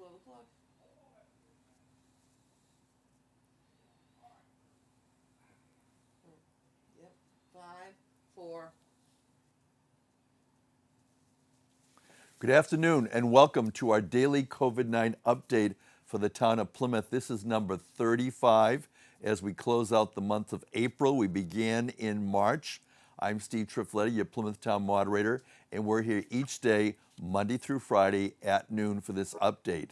12 o'clock. Yep. 5, 4. Good afternoon and welcome to our daily COVID-19 update for the town of Plymouth. This is number 35 as we close out the month of April. We began in March. I'm Steve Triffletti, your Plymouth Town Moderator, and we're here each day, Monday through Friday at noon for this update.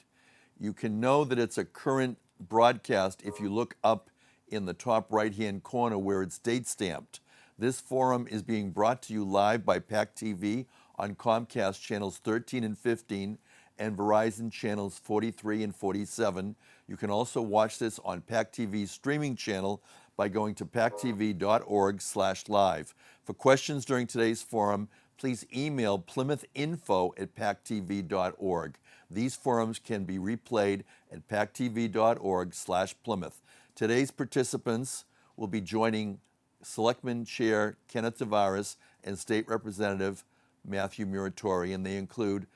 You can know that it's a current broadcast if you look up in the top right-hand corner where it's date stamped. This forum is being brought to you live by PAC TV on Comcast channels 13 and 15 and Verizon channels 43 and 47. You can also watch this on PAC TV's streaming channel by going to pactv.org/live. For questions during today's forum, please email plymouthinfo@pactv.org. These forums can be replayed at pactv.org/Plymouth. Today's participants will be joining Selectman Chair Kenneth Tavares and State Representative Matthew Muratore, and they include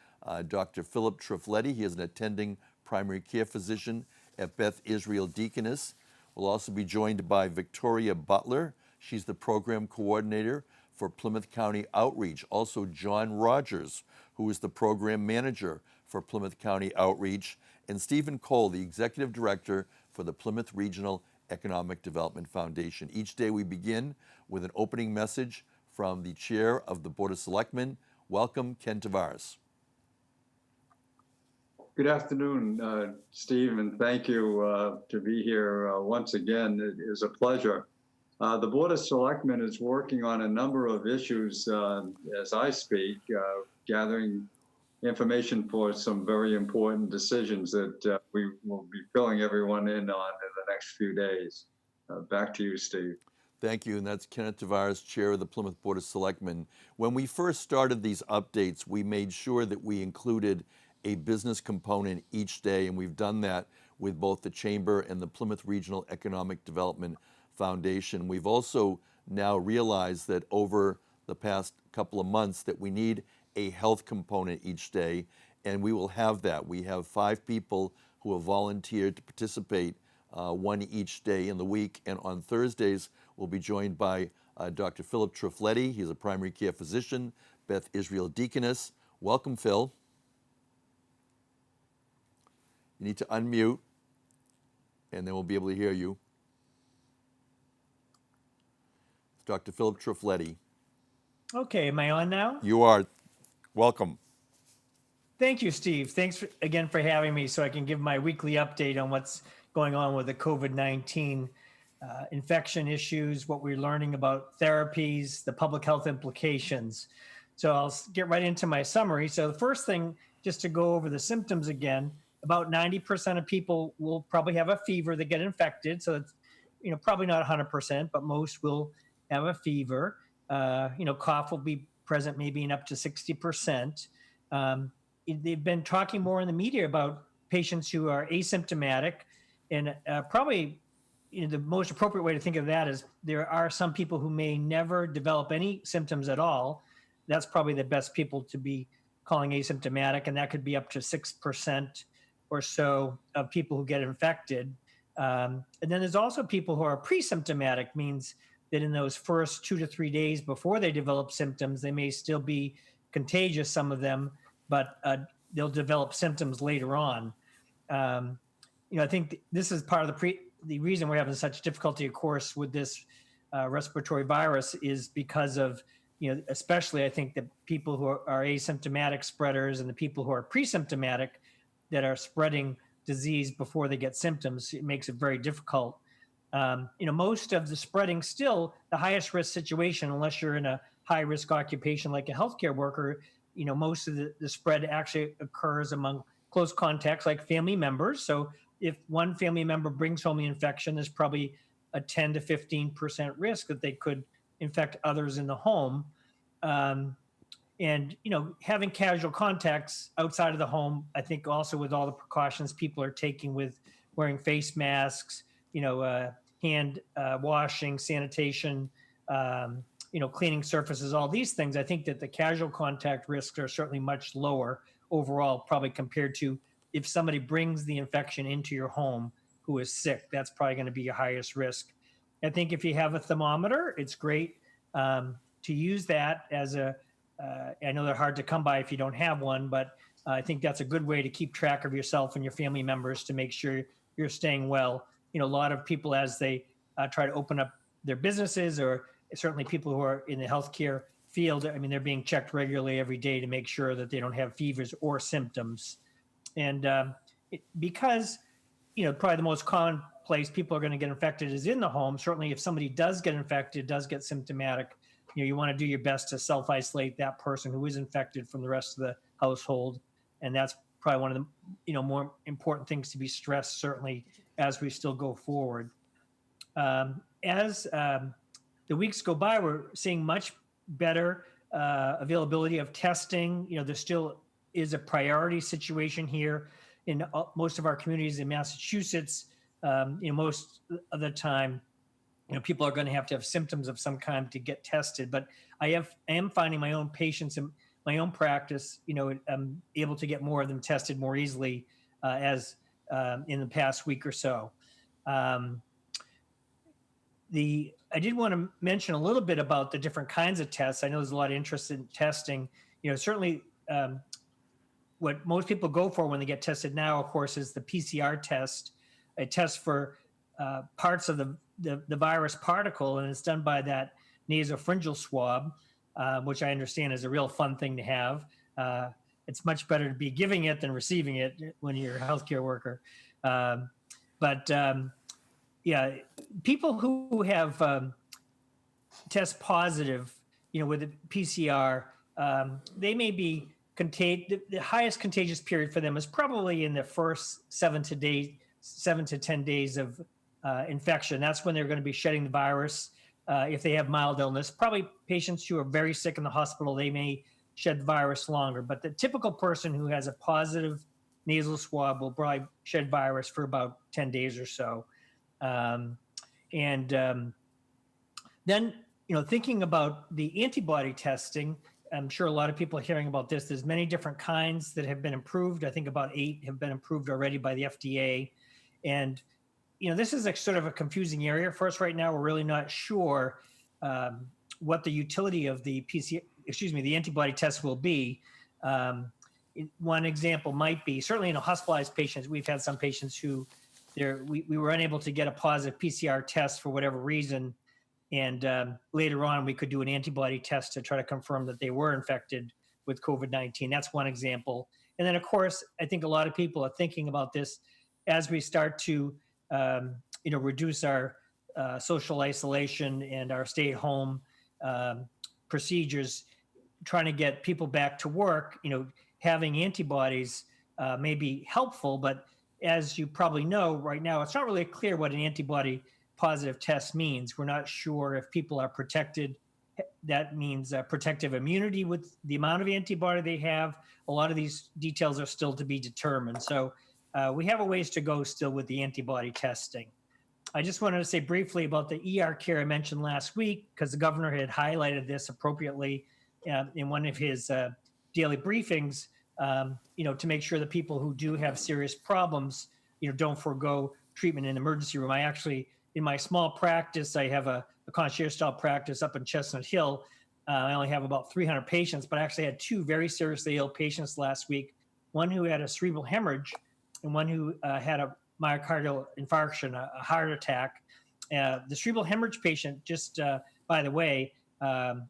Dr. Phillip Triffletti. He is an attending primary care physician at Beth Israel Deaconess. We'll also be joined by Victoria Butler. She's the program coordinator for Plymouth County Outreach. Also John Rogers, who is the program manager for Plymouth County Outreach, and Stephen Cole, the executive director for the Plymouth Regional Economic Development Foundation. Each day we begin with an opening message from the chair of the Board of Selectmen. Welcome, Ken Tavares. Good afternoon, Steve, and thank you to be here once again. It is a pleasure. The Board of Selectmen is working on a number of issues as I speak, gathering information for some very important decisions that we will be filling everyone in on in the next few days. Back to you, Steve. Thank you, and that's Kenneth Tavares, Chair of the Plymouth Board of Selectmen. When we first started these updates, we made sure that we included a business component each day, and we've done that with both the Chamber and the Plymouth Regional Economic Development Foundation. We've also now realized that over the past couple of months that we need a health component each day, and we will have that. We have 5 people who have volunteered to participate, one each day in the week, and on Thursdays we'll be joined by Dr. Phillip Triffletti. He's a primary care physician, Beth Israel Deaconess. Welcome, Phil. You need to unmute, and then we'll be able to hear you. It's Dr. Phillip Triffletti. Okay, am I on now? You are. Welcome. Thank you, Steve. Thanks again for having me so I can give my weekly update on what's going on with the COVID-19 infection issues, what we're learning about therapies, the public health implications. So I'll get right into my summary. So the first thing, just to go over the symptoms again, about 90% of people will probably have a fever that get infected. So it's, probably not 100%, but most will have a fever. Cough will be present maybe in up to 60%. They've been talking more in the media about patients who are asymptomatic, and probably the most appropriate way to think of that is there are some people who may never develop any symptoms at all. That's probably the best people to be calling asymptomatic, and that could be up to 6% or so of people who get infected. And then there's also people who are pre-symptomatic, means that in those first 2 to 3 days before they develop symptoms, they may still be contagious, some of them, but they'll develop symptoms later on. I think this is part of the reason we're having such difficulty, of course, with this respiratory virus is because of, especially I think the people who are asymptomatic spreaders and the people who are pre-symptomatic that are spreading disease before they get symptoms. It makes it very difficult. Most of the spreading still, the highest risk situation, unless you're in a high risk occupation like a healthcare worker, most of the spread actually occurs among close contacts like family members. So if one family member brings home the infection, there's probably a 10 to 15% risk that they could infect others in the home. And, having casual contacts outside of the home, I think also with all the precautions people are taking with wearing face masks, hand washing, sanitation, cleaning surfaces, all these things, I think that the casual contact risks are certainly much lower overall, probably compared to if somebody brings the infection into your home who is sick, that's probably going to be your highest risk. I think if you have a thermometer, it's great to use that as I know they're hard to come by if you don't have one, but I think that's a good way to keep track of yourself and your family members to make sure you're staying well. A lot of people, as they try to open up their businesses, or certainly people who are in the healthcare field, I mean, they're being checked regularly every day to make sure that they don't have fevers or symptoms. And because, probably the most common place people are going to get infected is in the home. Certainly if somebody does get infected, does get symptomatic, you want to do your best to self-isolate that person who is infected from the rest of the household. And that's probably one of the, more important things to be stressed, certainly as we still go forward. As the weeks go by, we're seeing much better availability of testing. There still is a priority situation here in most of our communities in Massachusetts. Most of the time, people are going to have symptoms of some kind to get tested. But I am finding my own patients in my own practice, I'm able to get more of them tested more easily as in the past week or so. I did want to mention a little bit about the different kinds of tests. I know there's a lot of interest in testing. Certainly what most people go for when they get tested now, of course, is the PCR test, a test for parts of the virus particle, and it's done by that nasopharyngeal swab, which I understand is a real fun thing to have. It's much better to be giving it than receiving it when you're a healthcare worker. Yeah, people who have test positive, with the PCR, they may be the highest contagious period for them is probably in the first 7 to 10 days of infection. That's when they're going to be shedding the virus. If they have mild illness, probably patients who are very sick in the hospital, they may shed the virus longer. But the typical person who has a positive nasal swab will probably shed virus for about 10 days or so. Then, thinking about the antibody testing, I'm sure a lot of people are hearing about this. There's many different kinds that have been improved. I think about 8 have been approved already by the FDA. And, this is sort of a confusing area for us right now. We're really not sure what the utility of the the antibody test will be. One example might be, certainly in hospitalized patients, we've had some patients who we were unable to get a positive PCR test for whatever reason. And later on, we could do an antibody test to try to confirm that they were infected with COVID-19. That's one example. And then, of course, I think a lot of people are thinking about this as we start to, reduce our social isolation and our stay-at-home procedures, trying to get people back to work. Having antibodies may be helpful, but as you probably know, right now, it's not really clear what an antibody positive test means. We're not sure if people are protected. That means protective immunity with the amount of antibody they have. A lot of these details are still to be determined. So we have a ways to go still with the antibody testing. I just wanted to say briefly about the ER care I mentioned last week, because the governor had highlighted this appropriately in one of his daily briefings, to make sure that people who do have serious problems, don't forego treatment in the emergency room. I actually, in my small practice, I have a concierge style practice up in Chestnut Hill. I only have about 300 patients, but I actually had 2 very seriously ill patients last week. One who had a cerebral hemorrhage and one who had a myocardial infarction, a heart attack. The cerebral hemorrhage patient, just by the way,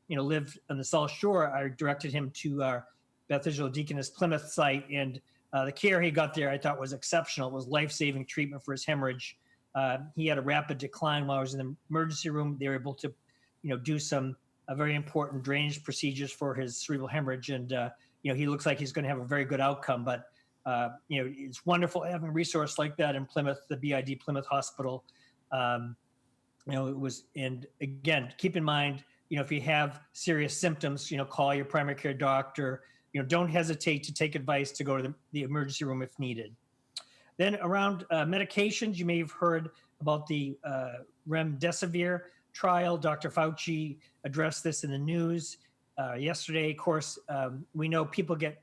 lived on the South Shore. I directed him to our Beth Israel Deaconess Plymouth site, and the care he got there I thought was exceptional. It was life-saving treatment for his hemorrhage. He had a rapid decline while I was in the emergency room. They were able to, do some very important drainage procedures for his cerebral hemorrhage, and he looks like he's going to have a very good outcome. But it's wonderful having a resource like that in Plymouth, the BID Plymouth Hospital. It was, and again, keep in mind, if you have serious symptoms, call your primary care doctor. Don't hesitate to take advice to go to the emergency room if needed. Then around medications, you may have heard about the remdesivir trial. Dr. Fauci addressed this in the news yesterday. Of course, we know people get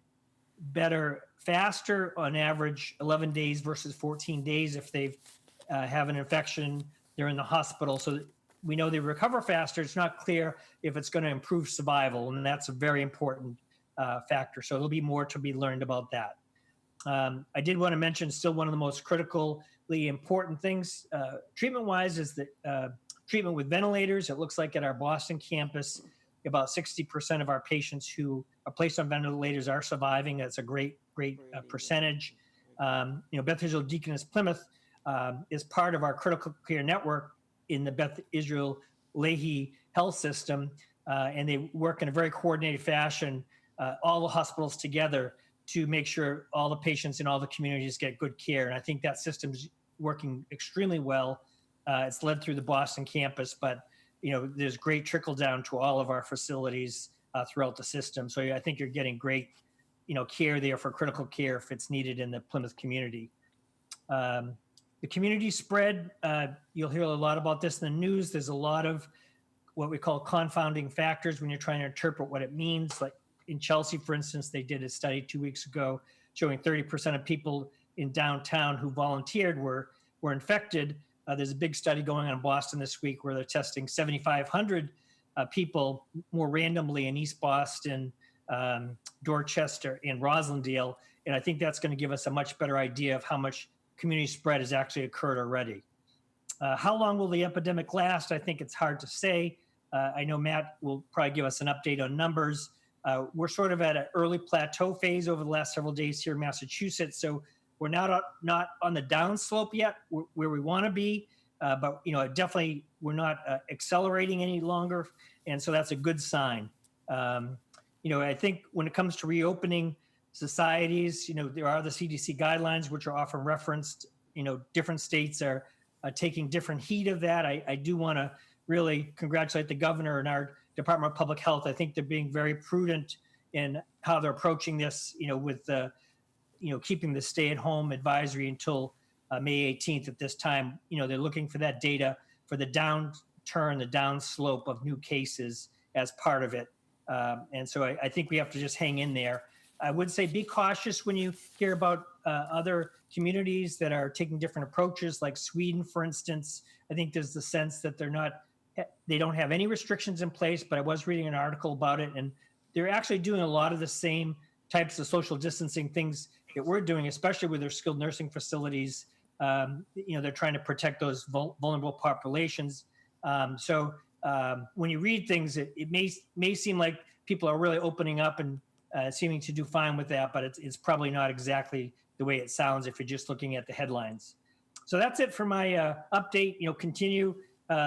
better faster, on average 11 days versus 14 days if they have an infection, they're in the hospital. So we know they recover faster. It's not clear if it's going to improve survival, and that's a very important factor. So there'll be more to be learned about that. I did want to mention still one of the most critically important things treatment-wise is that treatment with ventilators. It looks like at our Boston campus, about 60% of our patients who are placed on ventilators are surviving. That's a great percentage. Beth Israel Deaconess Plymouth is part of our critical care network in the Beth Israel Lahey Health System, and they work in a very coordinated fashion, all the hospitals together, to make sure all the patients in all the communities get good care. And I think that system's working extremely well. It's led through the Boston campus, but there's great trickle down to all of our facilities throughout the system. So I think you're getting great, care there for critical care if it's needed in the Plymouth community. The community spread, you'll hear a lot about this in the news. There's a lot of what we call confounding factors when you're trying to interpret what it means. Like in Chelsea, for instance, they did a study 2 weeks ago showing 30% of people in downtown who volunteered were infected. There's a big study going on in Boston this week where they're testing 7,500 people more randomly in East Boston, Dorchester, and Roslindale. And I think that's going to give us a much better idea of how much community spread has actually occurred already. How long will the epidemic last? I think it's hard to say. I know Matt will probably give us an update on numbers. We're sort of at an early plateau phase over the last several days here in Massachusetts. So we're not on the downslope yet where we want to be, but definitely we're not accelerating any longer, and so that's a good sign. I think when it comes to reopening societies, there are the CDC guidelines which are often referenced. Different states are taking different heed of that. I do want to really congratulate the governor and our Department of Public Health. I think they're being very prudent in how they're approaching this. With keeping the stay-at-home advisory until May 18th at this time. They're looking for that data for the downturn, the downslope of new cases as part of it. And so I think we have to just hang in there. I would say be cautious when you hear about other communities that are taking different approaches, like Sweden, for instance. I think there's the sense that they don't have any restrictions in place, but I was reading an article about it, and they're actually doing a lot of the same types of social distancing things that we're doing, especially with their skilled nursing facilities. They're trying to protect those vulnerable populations. So when you read things, it may seem like people are really opening up and seeming to do fine with that, but it's probably not exactly the way it sounds if you're just looking at the headlines. So that's it for my update. Continue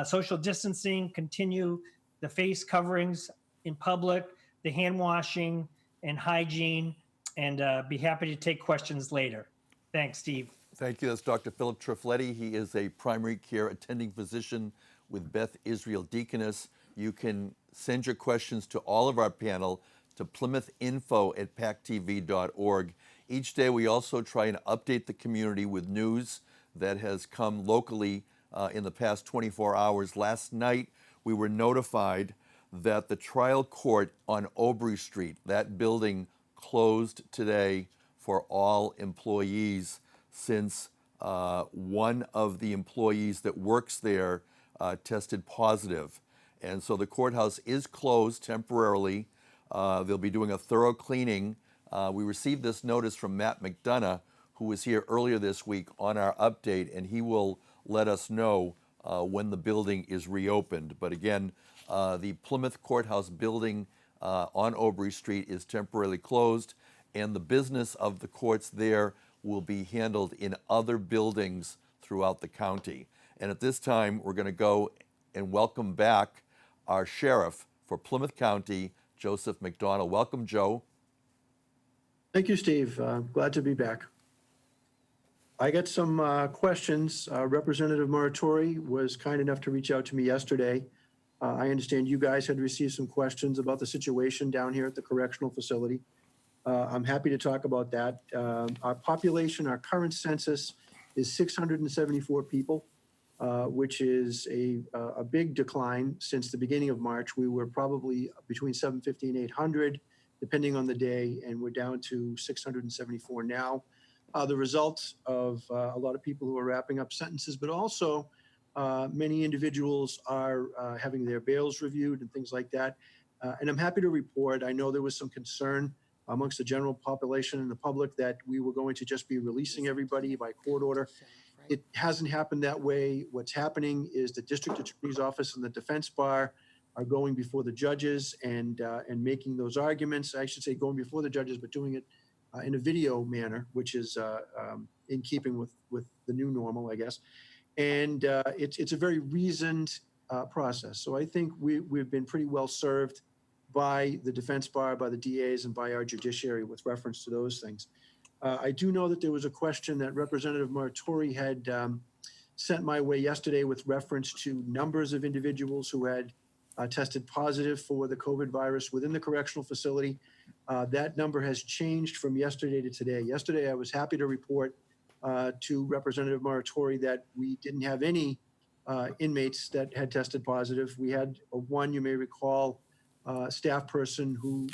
social distancing, continue the face coverings in public, the hand washing and hygiene, and be happy to take questions later. Thanks, Steve. Thank you. That's Dr. Phillip Triffletti. He is a primary care attending physician with Beth Israel Deaconess. You can send your questions to all of our panel to plymouthinfo@pactv.org. Each day we also try and update the community with news that has come locally in the past 24 hours. Last night we were notified that the trial court on Aubrey Street, that building, closed today for all employees since one of the employees that works there tested positive. And so the courthouse is closed temporarily. They'll be doing a thorough cleaning. We received this notice from Matt McDonough, who was here earlier this week on our update, and he will let us know when the building is reopened. But again, the Plymouth Courthouse building on Aubrey Street is temporarily closed, and the business of the courts there will be handled in other buildings throughout the county. And at this time, we're going to go and welcome back our sheriff for Plymouth County, Josef McDonald. Welcome, Joe. Thank you, Steve. Glad to be back. I got some questions. Representative Muratore was kind enough to reach out to me yesterday. I understand you guys had received some questions about the situation down here at the correctional facility. I'm happy to talk about that. Our population, our current census is 674 people, which is a big decline since the beginning of March. We were probably between 750 and 800. depending on the day, and we're down to 674 now. The results of a lot of people who are wrapping up sentences, but also many individuals are having their bails reviewed and things like that. And I'm happy to report, I know there was some concern amongst the general population and the public that we were going to just be releasing everybody by court order. It hasn't happened that way. What's happening is the district attorney's office and the defense bar are going before the judges and making those arguments. I should say going before the judges, but doing it in a video manner, which is in keeping with the new normal, I guess. And it's a very reasoned process. So I think we've been pretty well served by the defense bar, by the DAs, and by our judiciary with reference to those things. I do know that there was a question that Representative Muratore had sent my way yesterday with reference to numbers of individuals who had tested positive for the COVID virus within the correctional facility. That number has changed from yesterday to today. Yesterday, I was happy to report to Representative Muratore that we didn't have any inmates that had tested positive. We had one, you may recall, staff person who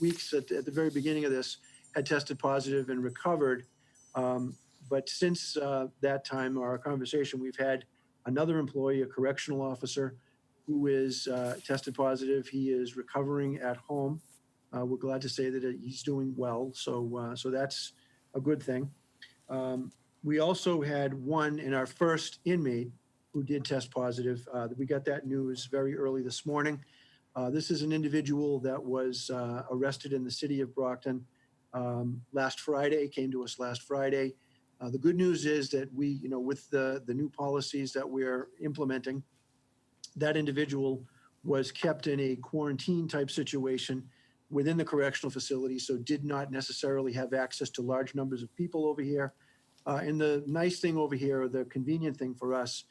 weeks at the very beginning of this had tested positive and recovered. But since that time, our conversation, we've had another employee, a correctional officer, who is tested positive. He is recovering at home. We're glad to say that he's doing well. So that's a good thing. We also had one in our first inmate who did test positive. We got that news very early this morning. This is an individual that was arrested in the city of Brockton last Friday, came to us last Friday. The good news is that we, with the new policies that we're implementing, that individual was kept in a quarantine type situation within the correctional facility, so did not necessarily have access to large numbers of people over here. And the nice thing over here, the convenient thing for us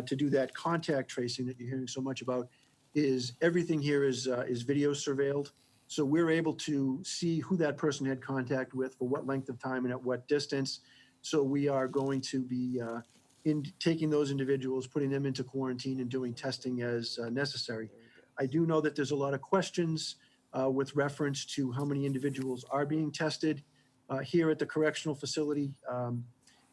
to do that contact tracing that you're hearing so much about, is everything here is video surveilled. So we're able to see who that person had contact with, for what length of time and at what distance. So we are going to be taking those individuals, putting them into quarantine and doing testing as necessary. I do know that there's a lot of questions with reference to how many individuals are being tested here at the correctional facility.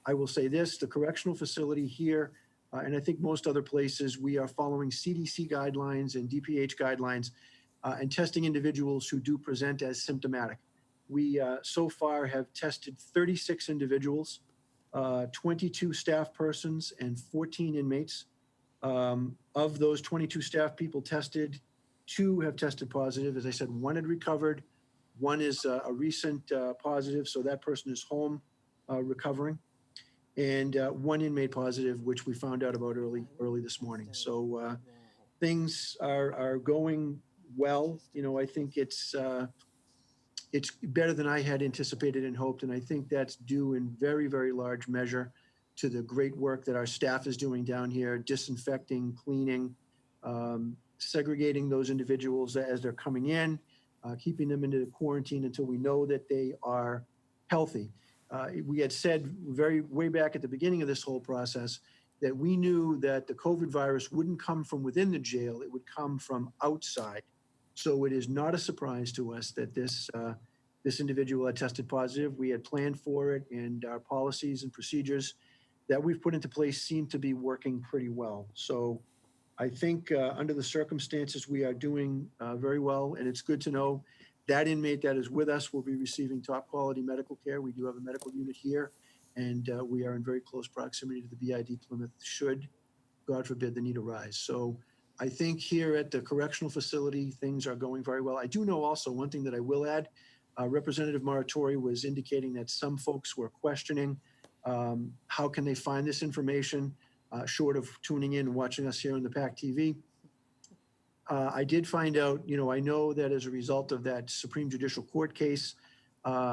I will say this, the correctional facility here, and I think most other places, we are following CDC guidelines and DPH guidelines and testing individuals who do present as symptomatic. We so far have tested 36 individuals, 22 staff persons, and 14 inmates. Of those 22 staff people tested, 2 have tested positive. As I said, 1 had recovered. 1 is a recent positive, so that person is home recovering. And 1 inmate positive, which we found out about early this morning. So things are going well. I think it's better than I had anticipated and hoped, and I think that's due in very, very large measure to the great work that our staff is doing down here, disinfecting, cleaning, segregating those individuals as they're coming in, keeping them into quarantine until we know that they are healthy. We had said way back at the beginning of this whole process that we knew that the COVID virus wouldn't come from within the jail, it would come from outside. So it is not a surprise to us that this individual had tested positive. We had planned for it, and our policies and procedures that we've put into place seem to be working pretty well. So I think under the circumstances, we are doing very well, and it's good to know that inmate that is with us will be receiving top quality medical care. We do have a medical unit here, and we are in very close proximity to the BID Plymouth should, God forbid, the need arise. So I think here at the correctional facility, things are going very well. I do know also one thing that I will add, Representative Muratore was indicating that some folks were questioning how can they find this information short of tuning in and watching us here on the PAC TV. I did find out, I know that as a result of that Supreme Judicial Court case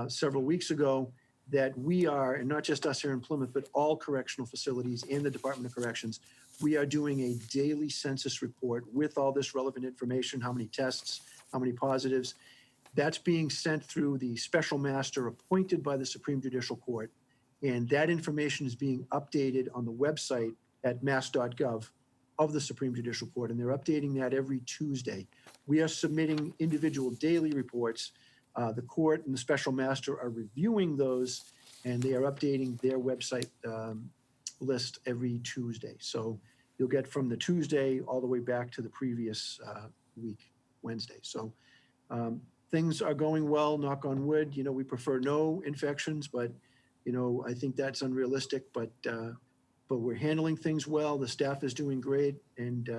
several weeks ago, that we are, and not just us here in Plymouth, but all correctional facilities and the Department of Corrections, we are doing a daily census report with all this relevant information, how many tests, how many positives. That's being sent through the special master appointed by the Supreme Judicial Court. And that information is being updated on the website at mass.gov of the Supreme Judicial Court. And they're updating that every Tuesday. We are submitting individual daily reports The court and the special master are reviewing those, and they are updating their website list every Tuesday. So you'll get from the Tuesday all the way back to the previous week, Wednesday. So things are going well, knock on wood. We prefer no infections, but I think that's unrealistic, but we're handling things well. The staff is doing great. And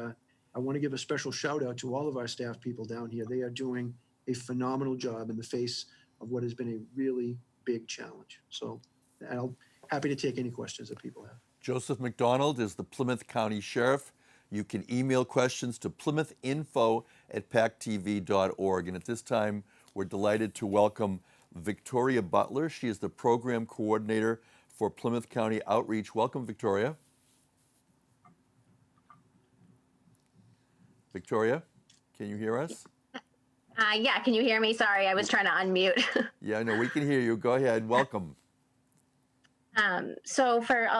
I want to give a special shout out to all of our staff people down here. They are doing a phenomenal job in the face of what has been a really big challenge. So I'm happy to take any questions that people have. Josef McDonald is the Plymouth County Sheriff. You can email questions to plymouthinfo@pactv.org. And at this time, we're delighted to welcome Victoria Butler. She is the Program Coordinator for Plymouth County Outreach. Welcome, Victoria. Victoria, can you hear us? Yeah, can you hear me? Sorry, I was trying to unmute. Yeah, no, we can hear you. Go ahead. Welcome. I'll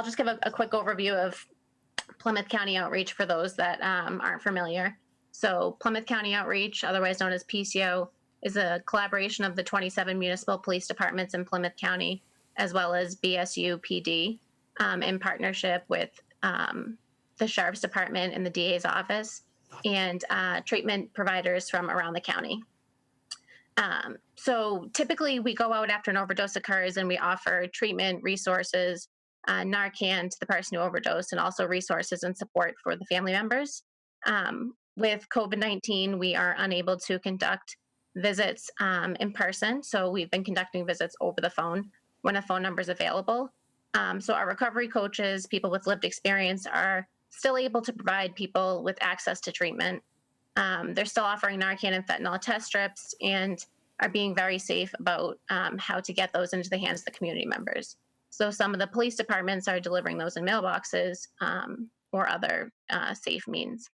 just give a quick overview of Plymouth County Outreach for those that aren't familiar. So Plymouth County Outreach, otherwise known as PCO, is a collaboration of the 27 municipal police departments in Plymouth County, as well as BSU PD, in partnership with the Sheriff's Department and the DA's office, and treatment providers from around the county. So typically we go out after an overdose occurs and we offer treatment, resources, Narcan to the person who overdosed, and also resources and support for the family members. With COVID-19, we are unable to conduct visits in person. So we've been conducting visits over the phone when a phone number is available. So our recovery coaches, people with lived experience, are still able to provide people with access to treatment. They're still offering Narcan and fentanyl test strips and are being very safe about how to get those into the hands of the community members. So some of the police departments are delivering those in mailboxes or other safe means.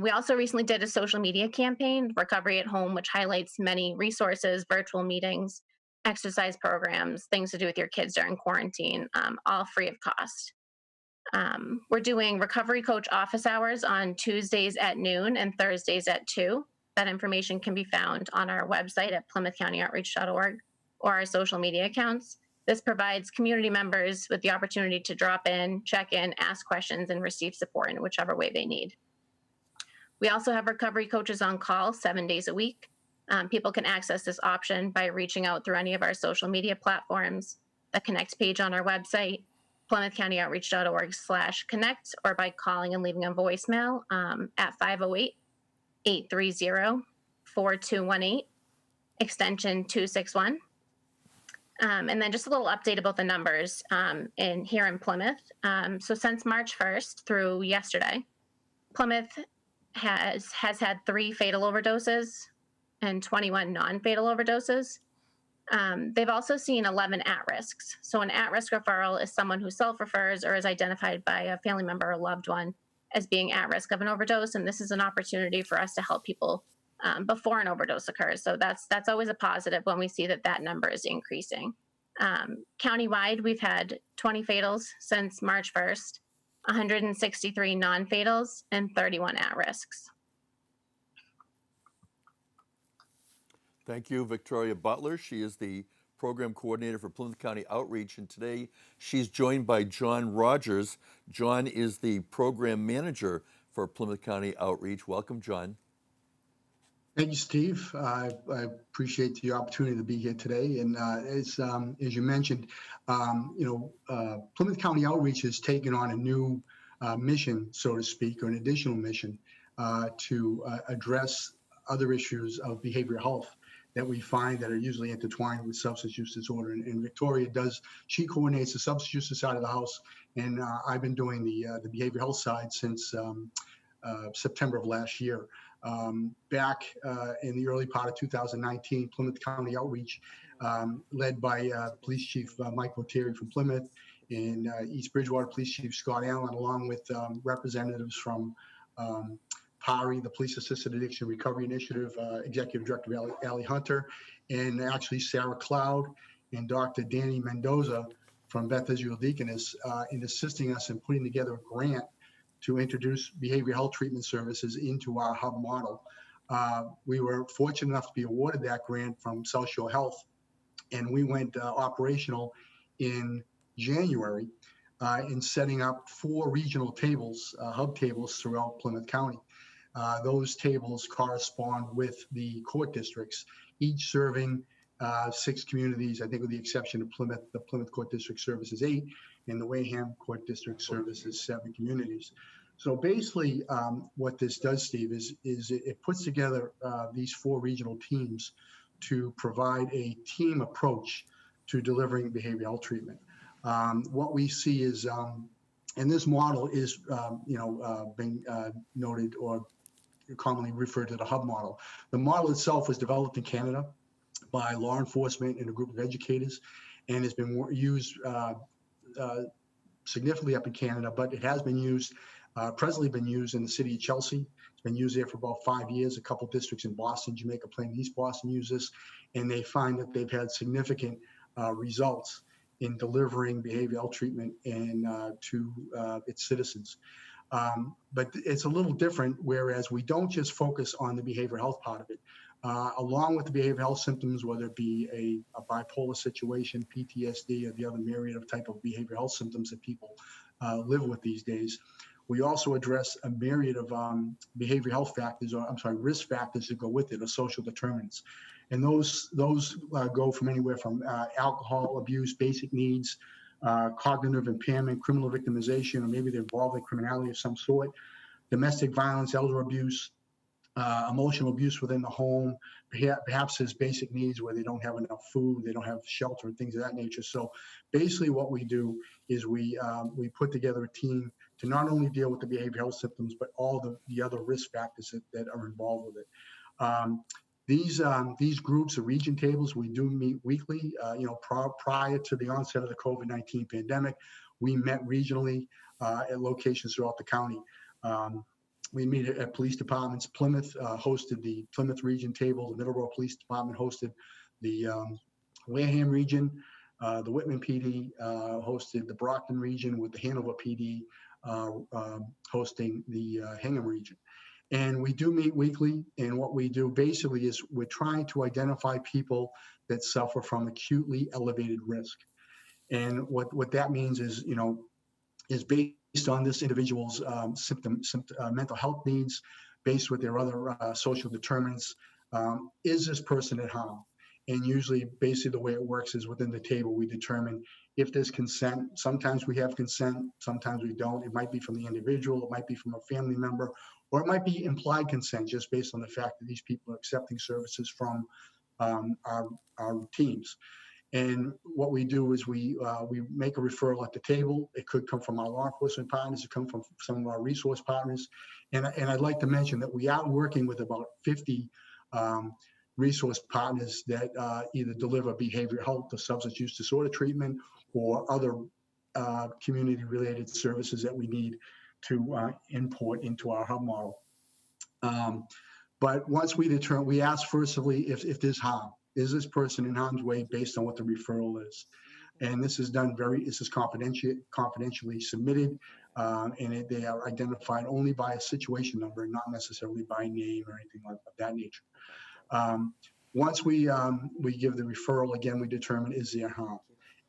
We also recently did a social media campaign, Recovery at Home, which highlights many resources, virtual meetings, exercise programs, things to do with your kids during quarantine, all free of cost. We're doing recovery coach office hours on Tuesdays at noon and Thursdays at 2. That information can be found on our website at plymouthcountyoutreach.org or our social media accounts. This provides community members with the opportunity to drop in, check in, ask questions, and receive support in whichever way they need. We also have recovery coaches on call 7 days a week. People can access this option by reaching out through any of our social media platforms, the Connect page on our website, plymouthcountyoutreach.org/connect, or by calling and leaving a voicemail at 508-830-4218, extension 261. And then just a little update about the numbers here in Plymouth. So since March 1st through yesterday, Plymouth has had 3 fatal overdoses and 21 non-fatal overdoses. They've also seen 11 at-risks. So an at-risk referral is someone who self-refers or is identified by a family member or loved one as being at risk of an overdose. And this is an opportunity for us to help people before an overdose occurs. So that's always a positive when we see that number is increasing. Countywide, we've had 20 fatals since March 1st, 163 non-fatals, and 31 at-risks. Thank you, Victoria Butler. She is the Program Coordinator for Plymouth County Outreach, and today she's joined by John Rogers. John is the Program Manager for Plymouth County Outreach. Welcome, John. Thank you, Steve. I appreciate the opportunity to be here today. And as you mentioned, Plymouth County Outreach has taken on a new mission, so to speak, or an additional mission to address other issues of behavioral health that we find that are usually intertwined with substance use disorder. And Victoria she coordinates the substance use side of the house, and I've been doing the behavioral health side since September of last year. Back in the early part of 2019, Plymouth County Outreach, led by Police Chief Mike Muratore from Plymouth and East Bridgewater Police Chief Scott Allen, along with representatives from PARI, the Police Assisted Addiction Recovery Initiative, Executive Director Allie Hunter, and actually Sarah Cloud and Dr. Danny Mendoza from Beth Israel Deaconess in assisting us in putting together a grant to introduce behavioral health treatment services into our hub model. we were fortunate enough to be awarded that grant from South Shore Health, and we went operational in January in setting up 4 regional tables, hub tables throughout Plymouth County. Those tables correspond with the court districts, each serving 6 communities. I think with the exception of Plymouth, the Plymouth Court District services 8, and the Wareham Court District services 7 communities. So basically, what this does, Steve, is it puts together these 4 regional teams to provide a team approach to delivering behavioral health treatment. What we see is, and this model is, being noted or commonly referred to the hub model. The model itself was developed in Canada by law enforcement and a group of educators, and has been used significantly up in Canada, but it has been used, presently been used in the city of Chelsea. It's been used there for about 5 years. A couple districts in Boston, Jamaica Plain, and East Boston use this, and they find that they've had significant results in delivering behavioral health treatment and to its citizens. But it's a little different, whereas we don't just focus on the behavioral health part of it. Along with the behavioral health symptoms, whether it be a bipolar situation, PTSD, or the other myriad of type of behavioral health symptoms that people live with these days, we also address a myriad of behavioral health factors, or risk factors that go with it, or social determinants. And those go from anywhere from alcohol abuse, basic needs, cognitive impairment, criminal victimization, or maybe they're involved in criminality of some sort, domestic violence, elder abuse, emotional abuse within the home, perhaps there's basic needs where they don't have enough food, they don't have shelter, and things of that nature. So basically what we do is we put together a team to not only deal with the behavioral health symptoms, but all the other risk factors that are involved with it. These groups of region tables, we do meet weekly. Prior to the onset of the COVID-19 pandemic, we met regionally at locations throughout the county. We meet at police departments. Plymouth hosted the Plymouth region table. The Middleborough Police Department hosted the Wareham region. The Whitman PD hosted the Brockton region, with the Hanover PD hosting the Hingham region. And we do meet weekly, and what we do basically is we're trying to identify people that suffer from acutely elevated risk. And what that means is, is based on this individual's mental health needs, based with their other social determinants. Is this person at harm? And usually, basically, the way it works is within the table, we determine if there's consent. Sometimes we have consent, sometimes we don't. It might be from the individual, it might be from a family member, or it might be implied consent, just based on the fact that these people are accepting services from our teams. And what we do is we make a referral at the table. It could come from our law enforcement partners, it could come from some of our resource partners. And I'd like to mention that we are working with about 50 resource partners that either deliver behavioral health or substance use disorder treatment, or other community-related services that we need to import into our hub model. But once we determine, we ask firstly if there's harm. Is this person in harm's way based on what the referral is? And this is done this is confidentially submitted, and they are identified only by a situation number, not necessarily by name or anything of that nature. Once we give the referral, again, we determine is there harm.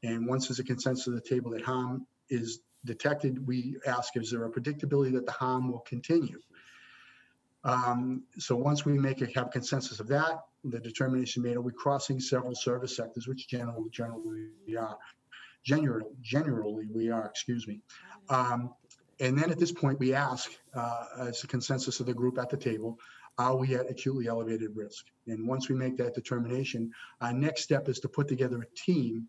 And once there's a consensus at the table that harm is detected, we ask, is there a predictability that the harm will continue? So once we have consensus of that, the determination made, are we crossing several service sectors, which generally we are. Generally we are, excuse me. And then at this point we ask, as a consensus of the group at the table, are we at acutely elevated risk? And once we make that determination, our next step is to put together a team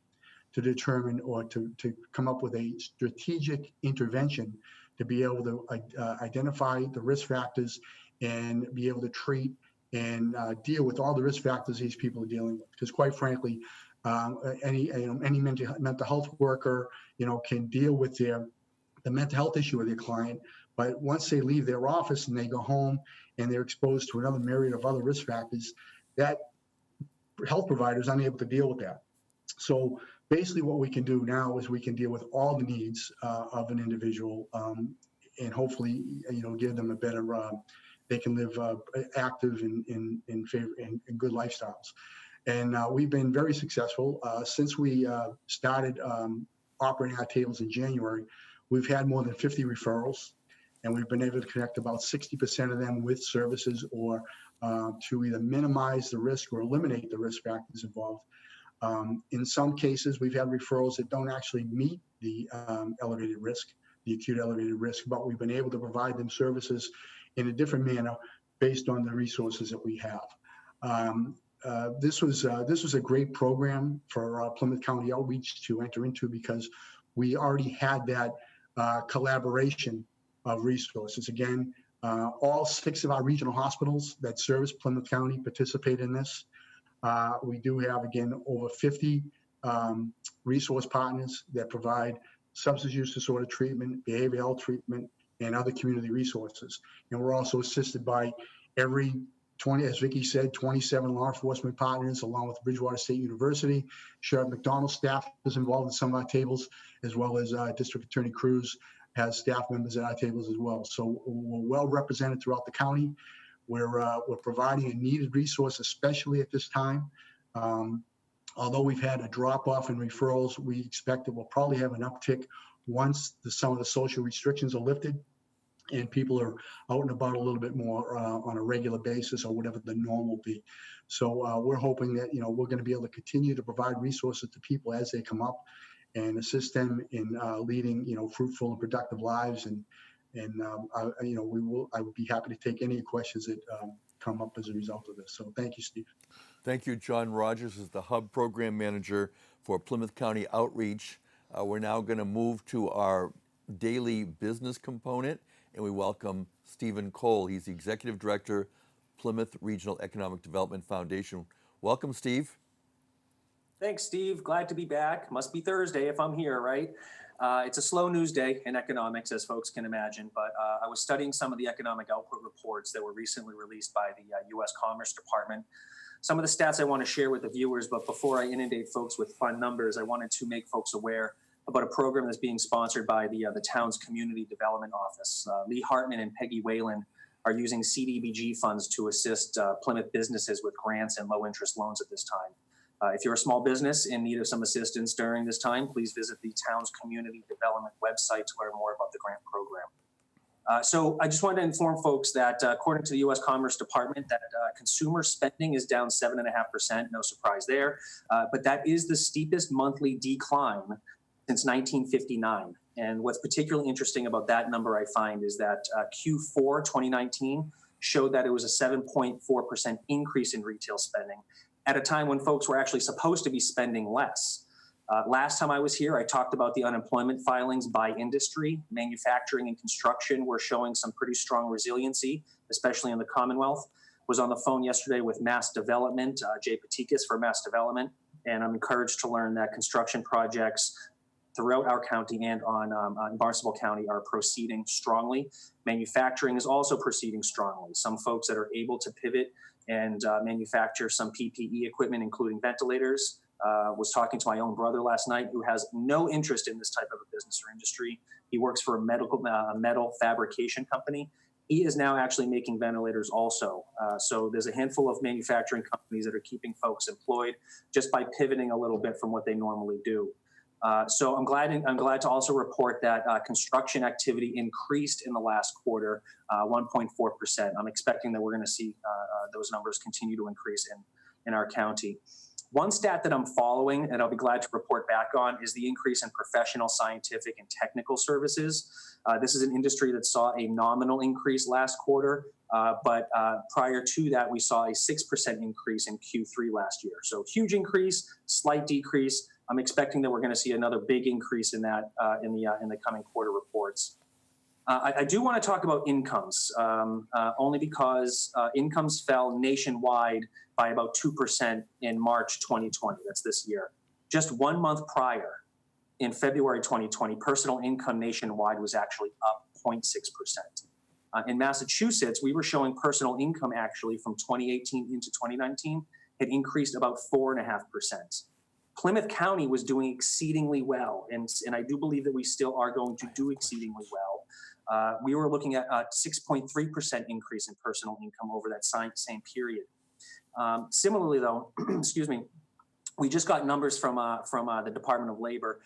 to determine, or to come up with a strategic intervention to be able to identify the risk factors and be able to treat and deal with all the risk factors these people are dealing with. Because quite frankly, any mental health worker, can deal with the mental health issue of their client, but once they leave their office and they go home and they're exposed to another myriad of other risk factors, that health provider is unable to deal with that. So basically what we can do now is we can deal with all the needs of an individual, and hopefully, give them a better they can live active in good lifestyles. And we've been very successful. Since we started operating our tables in January, we've had more than 50 referrals, and we've been able to connect about 60% of them with services or to either minimize the risk or eliminate the risk factors involved. In some cases, we've had referrals that don't actually meet the elevated risk, the acute elevated risk, but we've been able to provide them services in a different manner based on the resources that we have. This was a great program for Plymouth County Outreach to enter into because we already had that collaboration of resources. Again, all 6 of our regional hospitals that service Plymouth County participate in this. We do have, again, over 50 resource partners that provide substance use disorder treatment, behavioral health treatment, and other community resources. And we're also assisted by every 20, as Vicki said, 27 law enforcement partners, along with Bridgewater State University. Sheriff McDonald staff is involved in some of our tables, as well as District Attorney Cruz has staff members at our tables as well. So we're well represented throughout the county. We're providing a needed resource, especially at this time. Although we've had a drop off in referrals, we expect that we'll probably have an uptick once some of the social restrictions are lifted and people are out and about a little bit more on a regular basis or whatever the norm will be. So we're hoping that, we're going to be able to continue to provide resources to people as they come up and assist them in leading, fruitful and productive lives. And I would be happy to take any questions that come up as a result of this. So thank you, Steve. Thank you. John Rogers is the Hub Program Manager for Plymouth County Outreach. We're now going to move to our daily business component, and we welcome Stephen Cole. He's the Executive Director, Plymouth Regional Economic Development Foundation. Welcome, Steve. Thanks, Steve. Glad to be back. Must be Thursday if I'm here, right? It's a slow news day in economics, as folks can imagine, but I was studying some of the economic output reports that were recently released by the U.S. Commerce Department. Some of the stats I want to share with the viewers, but before I inundate folks with fun numbers, I wanted to make folks aware about a program that's being sponsored by the town's Community Development Office. Lee Hartman and Peggy Whalen are using CDBG funds to assist Plymouth businesses with grants and low-interest loans at this time. If you're a small business in need of some assistance during this time, please visit the town's community development website to learn more about the grant program. So I just wanted to inform folks that according to the U.S. Commerce Department, that consumer spending is down 7.5%, no surprise there, but that is the steepest monthly decline since 1959. And what's particularly interesting about that number, I find, is that Q4 2019 showed that it was a 7.4% increase in retail spending at a time when folks were actually supposed to be spending less. Last time I was here, I talked about the unemployment filings by industry. Manufacturing and construction were showing some pretty strong resiliency, especially in the Commonwealth. Was on the phone yesterday with Mass Development, Jay Patikas for Mass Development, and I'm encouraged to learn that construction projects throughout our county and on Barnstable County are proceeding strongly. Manufacturing is also proceeding strongly. Some folks that are able to pivot and manufacture some PPE equipment, including ventilators. Was talking to my own brother last night, who has no interest in this type of a business or industry. He works for a metal fabrication company. He is now actually making ventilators also. So there's a handful of manufacturing companies that are keeping folks employed just by pivoting a little bit from what they normally do. So I'm glad to also report that construction activity increased in the last quarter, 1.4%. I'm expecting that we're going to see those numbers continue to increase in our county. One stat that I'm following, and I'll be glad to report back on, is the increase in professional, scientific, and technical services. This is an industry that saw a nominal increase last quarter, but prior to that, we saw a 6% increase in Q3 last year. So huge increase, slight decrease. I'm expecting that we're going to see another big increase in that in the coming quarter reports. I do want to talk about incomes, only because incomes fell nationwide by about 2% in March 2020. That's this year. Just 1 month prior, in February 2020, personal income nationwide was actually up 0.6%. In Massachusetts, we were showing personal income actually from 2018 into 2019 had increased about 4.5%. Plymouth County was doing exceedingly well, and I do believe that we still are going to do exceedingly well. we were looking at a 6.3% increase in personal income over that same period. Similarly, though, excuse me, we just got numbers from the Department of Labor,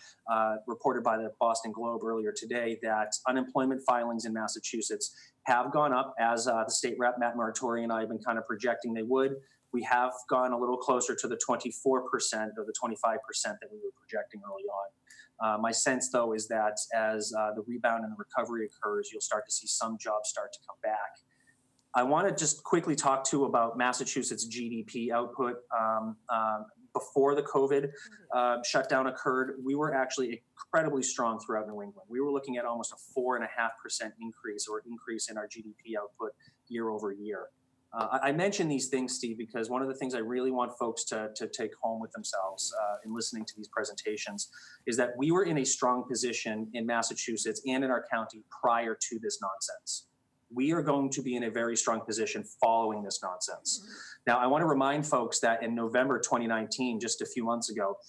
reported by the Boston Globe earlier today, that unemployment filings in Massachusetts have gone up, as the state rep, Matt Muratore, and I have been kind of projecting they would. We have gone a little closer to the 24% or the 25% that we were projecting early on. My sense, though, is that as the rebound and the recovery occurs, you'll start to see some jobs start to come back. I want to just quickly talk too about Massachusetts GDP output. Before the COVID shutdown occurred, we were actually incredibly strong throughout New England. We were looking at almost a 4.5% increase in our GDP output year over year. I mention these things, Steve, because one of the things I really want folks to take home with themselves in listening to these presentations is that we were in a strong position in Massachusetts and in our county prior to this nonsense. We are going to be in a very strong position following this nonsense. Now, I want to remind folks that in November 2019, just a few months ago,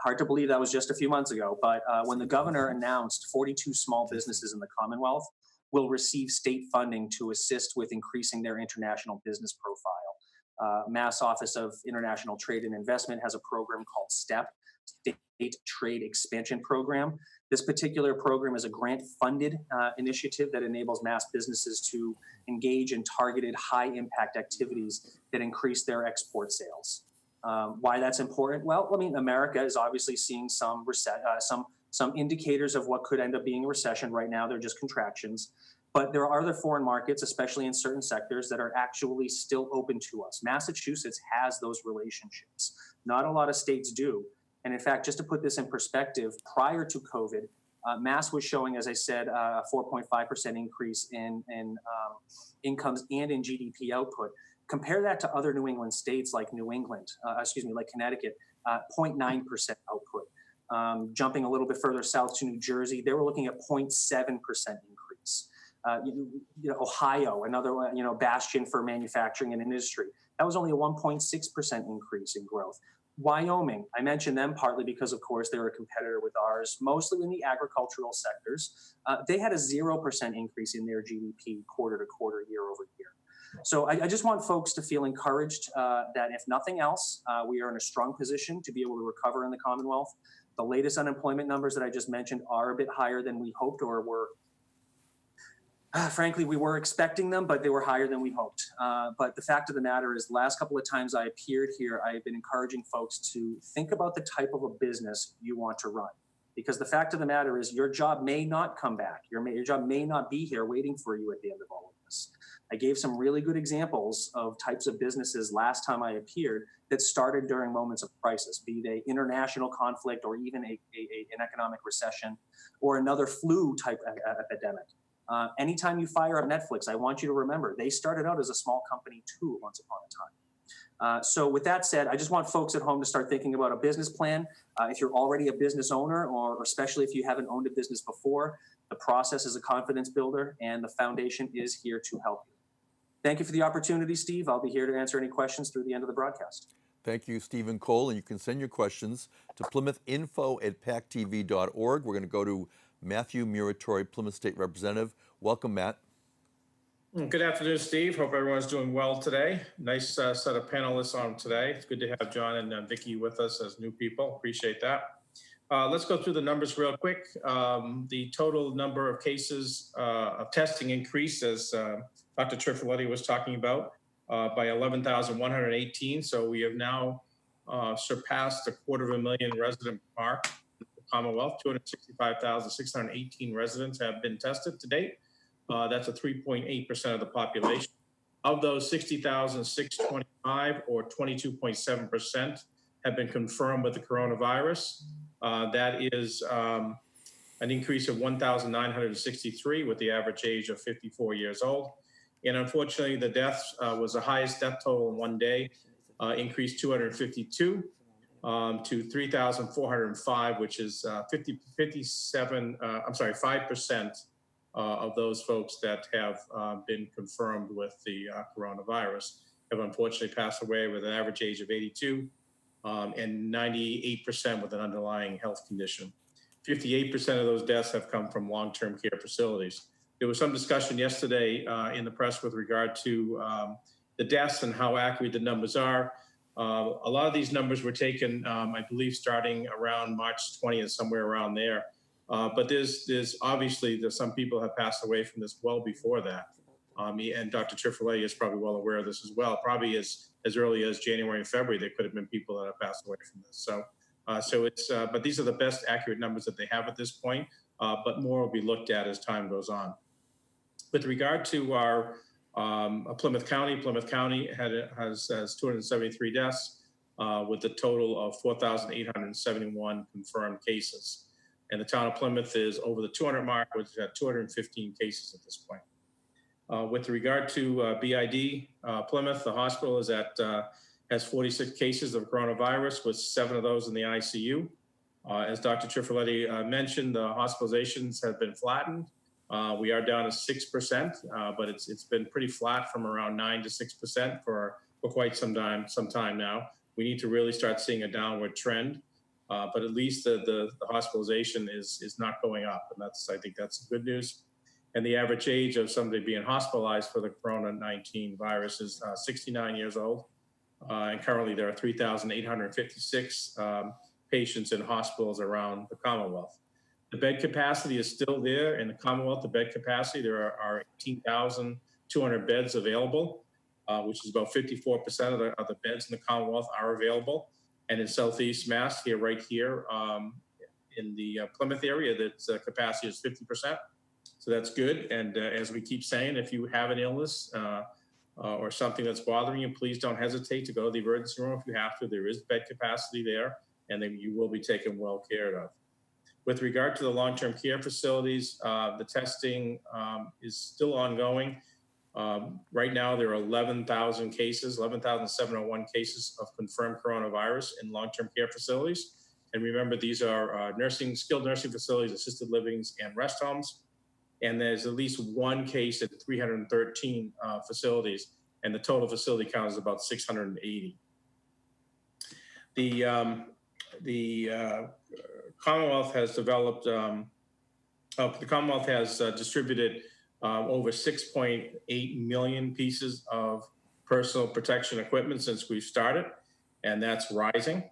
hard to believe that was just a few months ago, but when the governor announced 42 small businesses in the Commonwealth will receive state funding to assist with increasing their international business profile. Mass Office of International Trade and Investment has a program called STEP, State Trade Expansion Program. This particular program is a grant-funded initiative that enables mass businesses to engage in targeted high-impact activities that increase their export sales. Why that's important? Well, I mean, America is obviously seeing some indicators of what could end up being a recession. Right now, they're just contractions. But there are other foreign markets, especially in certain sectors, that are actually still open to us. Massachusetts has those relationships. Not a lot of states do. And in fact, just to put this in perspective, prior to COVID, Mass was showing, as I said, a 4.5% increase in incomes and in GDP output. Compare that to other New England states like like Connecticut, 0.9% output. Jumping a little bit further south to New Jersey, they were looking at 0.7% increase. Ohio, another bastion for manufacturing and industry, that was only a 1.6% increase in growth. Wyoming, I mentioned them partly because, of course, they're a competitor with ours, mostly in the agricultural sectors. They had a 0% increase in their GDP quarter to quarter, year over year. So I just want folks to feel encouraged that if nothing else, we are in a strong position to be able to recover in the Commonwealth. The latest unemployment numbers that I just mentioned are a bit higher than we hoped or were. Frankly, we were expecting them, but they were higher than we hoped. But the fact of the matter is, the last couple of times I appeared here, I have been encouraging folks to think about the type of a business you want to run. Because the fact of the matter is, your job may not come back. Your job may not be here waiting for you at the end of all of this. I gave some really good examples of types of businesses last time I appeared that started during moments of crisis, be they international conflict or even an economic recession or another flu type epidemic. Anytime you fire up Netflix, I want you to remember they started out as a small company too once upon a time. So with that said, I just want folks at home to start thinking about a business plan. If you're already a business owner, or especially if you haven't owned a business before, the process is a confidence builder and the foundation is here to help you. Thank you for the opportunity, Steve. I'll be here to answer any questions through the end of the broadcast. Thank you, Stephen Cole, and you can send your questions to PlymouthInfo@pactv.org. We're going to go to Matthew Muratore, Plymouth State Representative. Welcome, Matt. Good afternoon, Steve. Hope everyone's doing well today. Nice set of panelists on today. It's good to have John and Vicki with us as new people. Appreciate that. Let's go through the numbers real quick. The total number of cases of testing increased, as Dr. Triffletti was talking about, by 11,118. So we have now surpassed the 250,000 resident mark. Commonwealth, 265,618 residents have been tested to date. That's a 3.8% of the population. Of those, 60,625 or 22.7% have been confirmed with the coronavirus. That is an increase of 1,963 with the average age of 54 years old. And unfortunately, the deaths was the highest death total in one day, increased 252. To 3,405, which is 5% of those folks that have been confirmed with the coronavirus have unfortunately passed away with an average age of 82 and 98% with an underlying health condition. 58% of those deaths have come from long-term care facilities. there was some discussion yesterday in the press with regard to the deaths and how accurate the numbers are. A lot of these numbers were taken, I believe, starting around March 20th, somewhere around there. But there's obviously some people have passed away from this well before that. And Dr. Triffletti is probably well aware of this as well. Probably as early as January and February, there could have been people that have passed away from this. So it's, but these are the best accurate numbers that they have at this point. But more will be looked at as time goes on. With regard to our Plymouth County has 273 deaths with a total of 4,871 confirmed cases. And the town of Plymouth is over the 200 mark, which is at 215 cases at this point. With regard to BID, Plymouth, the hospital is has 46 cases of coronavirus, with 7 of those in the ICU. As Dr. Triffletti mentioned, the hospitalizations have been flattened. We are down to 6%, but it's been pretty flat from around 9 to 6% for quite some time now. We need to really start seeing a downward trend, but at least the hospitalization is not going up, and I think that's good news. And the average age of somebody being hospitalized for the COVID-19 virus is 69 years old. And currently there are 3,856 patients in hospitals around the Commonwealth. The bed capacity is still there in the Commonwealth. The bed capacity, there are 18,200 beds available, which is about 54% of the beds in the Commonwealth are available. And in Southeast Mass, right here in the Plymouth area, that capacity is 50%. So that's good. And as we keep saying, if you have an illness or something that's bothering you, please don't hesitate to go to the emergency room if you have to. There is bed capacity there, and then you will be taken well cared of. With regard to the long-term care facilities, the testing is still ongoing. Right now, there are 11,000 cases, 11,701 cases of confirmed coronavirus in long-term care facilities. And remember, these are skilled nursing facilities, assisted livings, and rest homes. And there's at least one case at 313 facilities, and the total facility count is about 680. The Commonwealth has developed, the Commonwealth has distributed over 6.8 million pieces of personal protection equipment since we've started, and that's rising.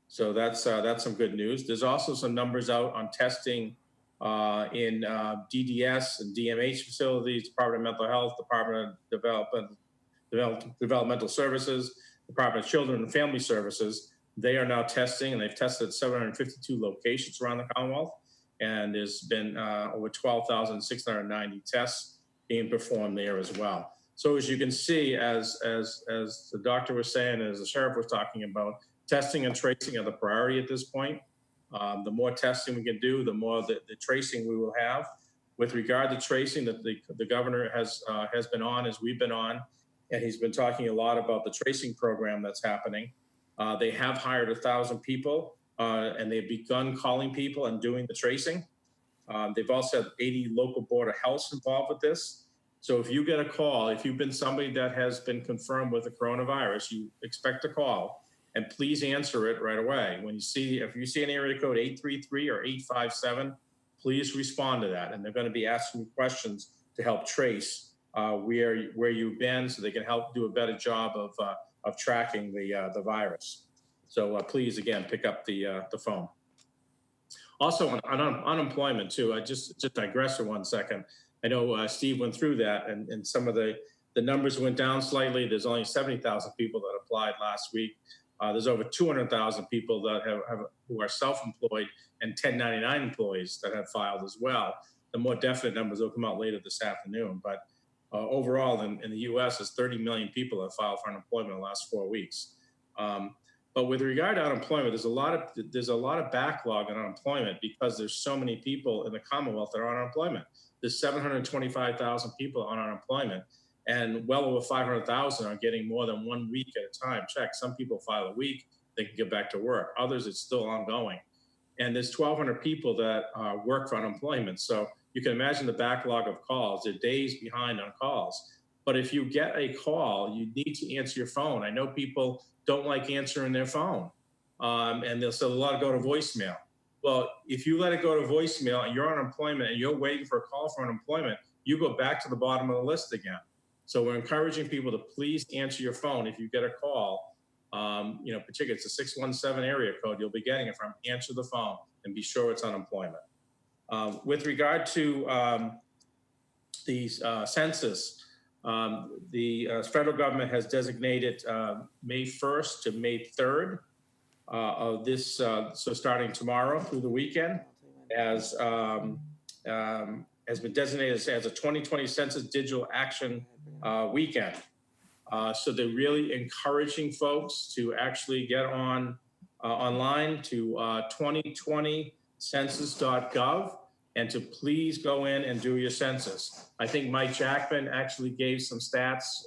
So that's some good news. There's also some numbers out on testing in DDS and DMH facilities, Department of Mental Health, Department of Developmental Services, Department of Children and Family Services. They are now testing, and they've tested 752 locations around the Commonwealth, and there's been over 12,690 tests being performed there as well. So as you can see, as the doctor was saying, as the sheriff was talking about, testing and tracing are the priority at this point. The more testing we can do, the more the tracing we will have. With regard to tracing, that the governor has been on, as we've been on, and he's been talking a lot about the tracing program that's happening. They have hired 1,000 people, and they've begun calling people and doing the tracing. They've also had 80 local board of health involved with this. So if you get a call, if you've been somebody that has been confirmed with the coronavirus, you expect a call. And please answer it right away. If you see an area code 833 or 857, please respond to that. And they're going to be asking you questions to help trace where you've been, so they can help do a better job of tracking the virus. So please, again, pick up the phone. Also on unemployment too. I just digress for 1 second. I know Steve went through that, and some of the numbers went down slightly. There's only 70,000 people that applied last week. There's over 200,000 people that who are self-employed and 1099 employees that have filed as well. The more definite numbers will come out later this afternoon. But overall, in the U.S., there's 30 million people that filed for unemployment in the last 4 weeks. But with regard to unemployment, there's a lot of backlog in unemployment because there's so many people in the Commonwealth that are on unemployment. There's 725,000 people on unemployment, and well over 500,000 are getting more than 1 week at a time check. Some people file a week, they can get back to work. Others, it's still ongoing. And there's 1,200 people that work for unemployment. So you can imagine the backlog of calls. They're days behind on calls. But if you get a call, you need to answer your phone. I know people don't like answering their phone, and they'll say, let it go to voicemail. Well, if you let it go to voicemail and you're on unemployment and you're waiting for a call for unemployment, you go back to the bottom of the list again. So we're encouraging people to please answer your phone if you get a call. Particularly it's a 617 area code you'll be getting it from. Answer the phone and be sure it's unemployment. With regard to the census, the federal government has designated May 1st to May 3rd of this, so starting tomorrow through the weekend, has been designated as a 2020 Census Digital Action Weekend. So they're really encouraging folks to actually get on online to 2020census.gov and to please go in and do your census. I think Mike Jackman actually gave some stats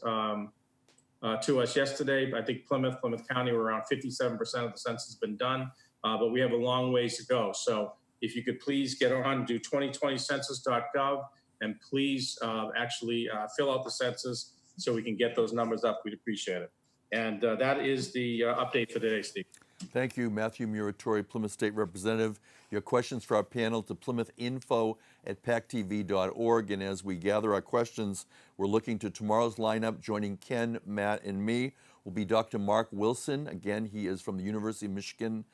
to us yesterday. I think Plymouth County, we're around 57% of the census has been done, but we have a long ways to go. So if you could please get on, do 2020census.gov, and please actually fill out the census so we can get those numbers up. We'd appreciate it. And that is the update for today, Steve. Thank you, Matthew Muratore, Plymouth State Representative. Your questions for our panel to PlymouthInfo@pactv.org. And as we gather our questions, we're looking to tomorrow's lineup. Joining Ken, Matt, and me will be Dr. Mark Wilson. Again, he is from the University of Michigan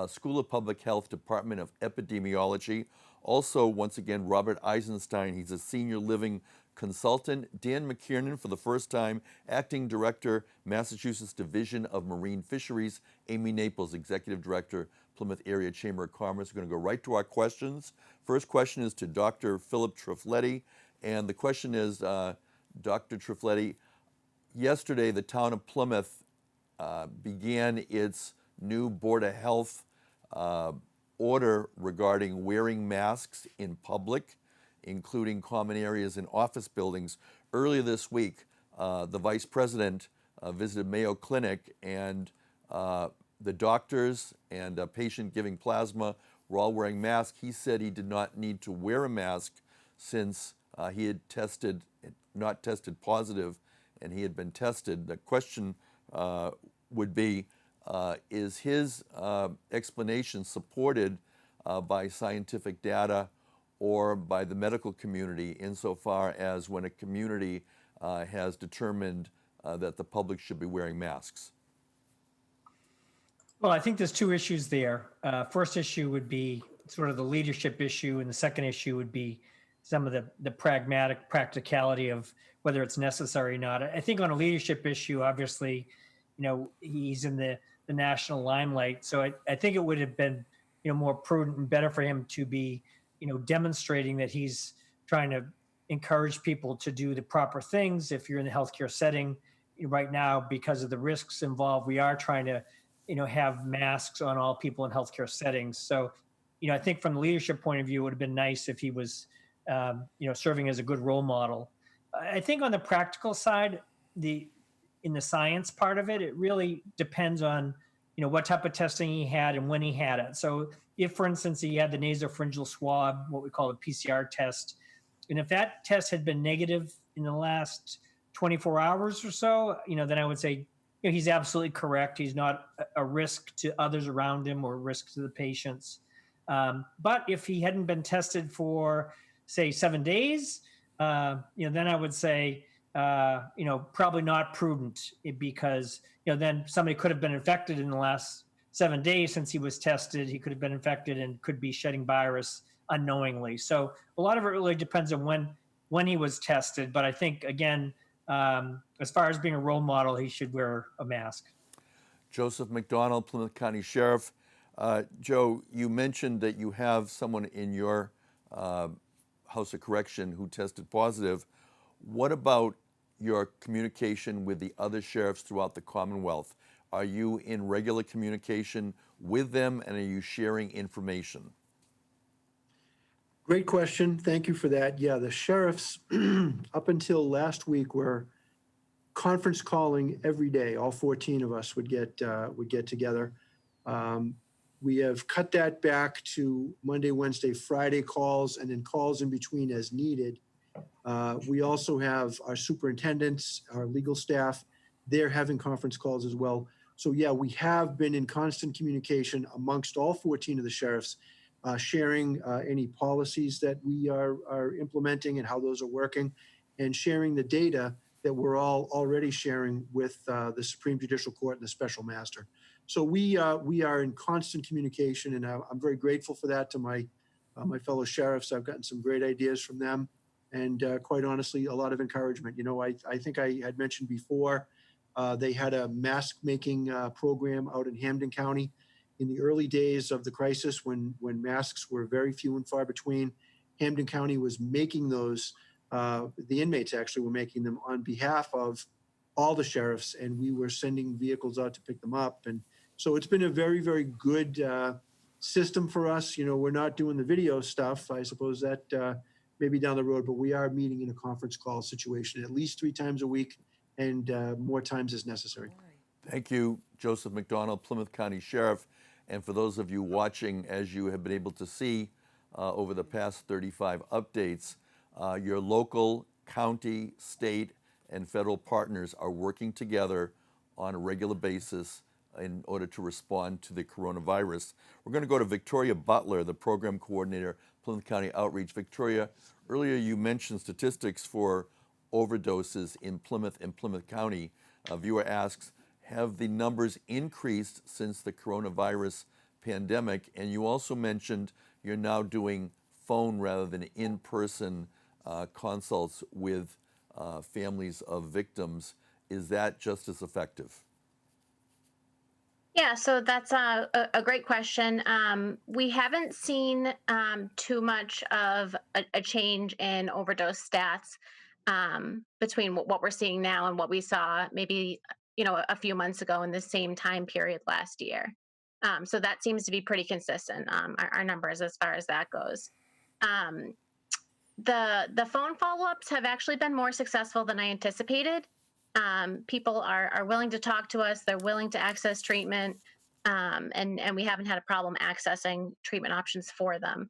School of Public Health, Department of Epidemiology. Also, once again, Robert Eisenstein. He's a senior living consultant. Dan McKiernan, for the first time, acting director, Massachusetts Division of Marine Fisheries. Amy Naples, executive director, Plymouth Area Chamber of Commerce. We're going to go right to our questions. First question is to Dr. Phillip Triffletti. And the question is, Dr. Triffletti, yesterday the town of Plymouth began its new Board of Health order regarding wearing masks in public, including common areas in office buildings. Earlier this week, the vice president visited Mayo Clinic, and the doctors and a patient giving plasma were all wearing masks. He said he did not need to wear a mask since he had not tested positive, and he had been tested. The question would be, is his explanation supported by scientific data or by the medical community insofar as when a community has determined that the public should be wearing masks? Well, I think there's two issues there. First issue would be sort of the leadership issue, and the second issue would be some of the practicality of whether it's necessary or not. I think on a leadership issue, obviously, he's in the national limelight. So I think it would have been, more prudent and better for him to be, demonstrating that he's trying to encourage people to do the proper things. If you're in the healthcare setting right now, because of the risks involved, we are trying to, have masks on all people in healthcare settings. So, I think from the leadership point of view, it would have been nice if he was, serving as a good role model. I think on the practical side, in the science part of it, it really depends on, what type of testing he had and when he had it. So if, for instance, he had the nasopharyngeal swab, what we call a PCR test, and if that test had been negative in the last 24 hours or so, then I would say, he's absolutely correct. He's not a risk to others around him or a risk to the patients. But if he hadn't been tested for, say, 7 days, then I would say, probably not prudent, because, then somebody could have been infected in the last 7 days since he was tested. He could have been infected and could be shedding virus unknowingly. So a lot of it really depends on when he was tested. But I think, again, as far as being a role model, he should wear a mask. Josef McDonald, Plymouth County Sheriff. Joe, you mentioned that you have someone in your House of Correction who tested positive. What about your communication with the other sheriffs throughout the Commonwealth? Are you in regular communication with them, and are you sharing information? Great question. Thank you for that. Yeah, the sheriffs up until last week were conference calling every day. All 14 of us would get together. We have cut that back to Monday, Wednesday, Friday calls, and then calls in between as needed. We also have our superintendents, our legal staff, they're having conference calls as well. So yeah, we have been in constant communication amongst all 14 of the sheriffs. sharing any policies that we are implementing and how those are working, and sharing the data that we're all already sharing with the Supreme Judicial Court and the Special Master. So we are in constant communication, and I'm very grateful for that to my fellow sheriffs. I've gotten some great ideas from them, and quite honestly, a lot of encouragement. You know, I think I had mentioned before, they had a mask making program out in Hampden County in the early days of the crisis, when masks were very few and far between. Hampden County was making those. The inmates actually were making them on behalf of all the sheriffs, and we were sending vehicles out to pick them up. And so it's been a very, very good system for us. You know, we're not doing the video stuff. I suppose that maybe down the road, but we are meeting in a conference call situation at least 3 times a week, and more times as necessary. Thank you, Josef McDonald, Plymouth County Sheriff. And for those of you watching, as you have been able to see over the past 35 updates, your local, county, state, and federal partners are working together on a regular basis in order to respond to the coronavirus. We're going to go to Victoria Butler, the program coordinator, Plymouth County Outreach. Victoria, earlier you mentioned statistics for overdoses in Plymouth and Plymouth County. A viewer asks, have the numbers increased since the coronavirus pandemic? And you also mentioned you're now doing phone rather than in-person consults with families of victims. Is that just as effective? Yeah, so that's a great question. We haven't seen too much of a change in overdose stats between what we're seeing now and what we saw maybe a few months ago in the same time period last year. So that seems to be pretty consistent, our numbers as far as that goes. The phone follow-ups have actually been more successful than I anticipated. People are willing to talk to us. They're willing to access treatment, and we haven't had a problem accessing treatment options for them.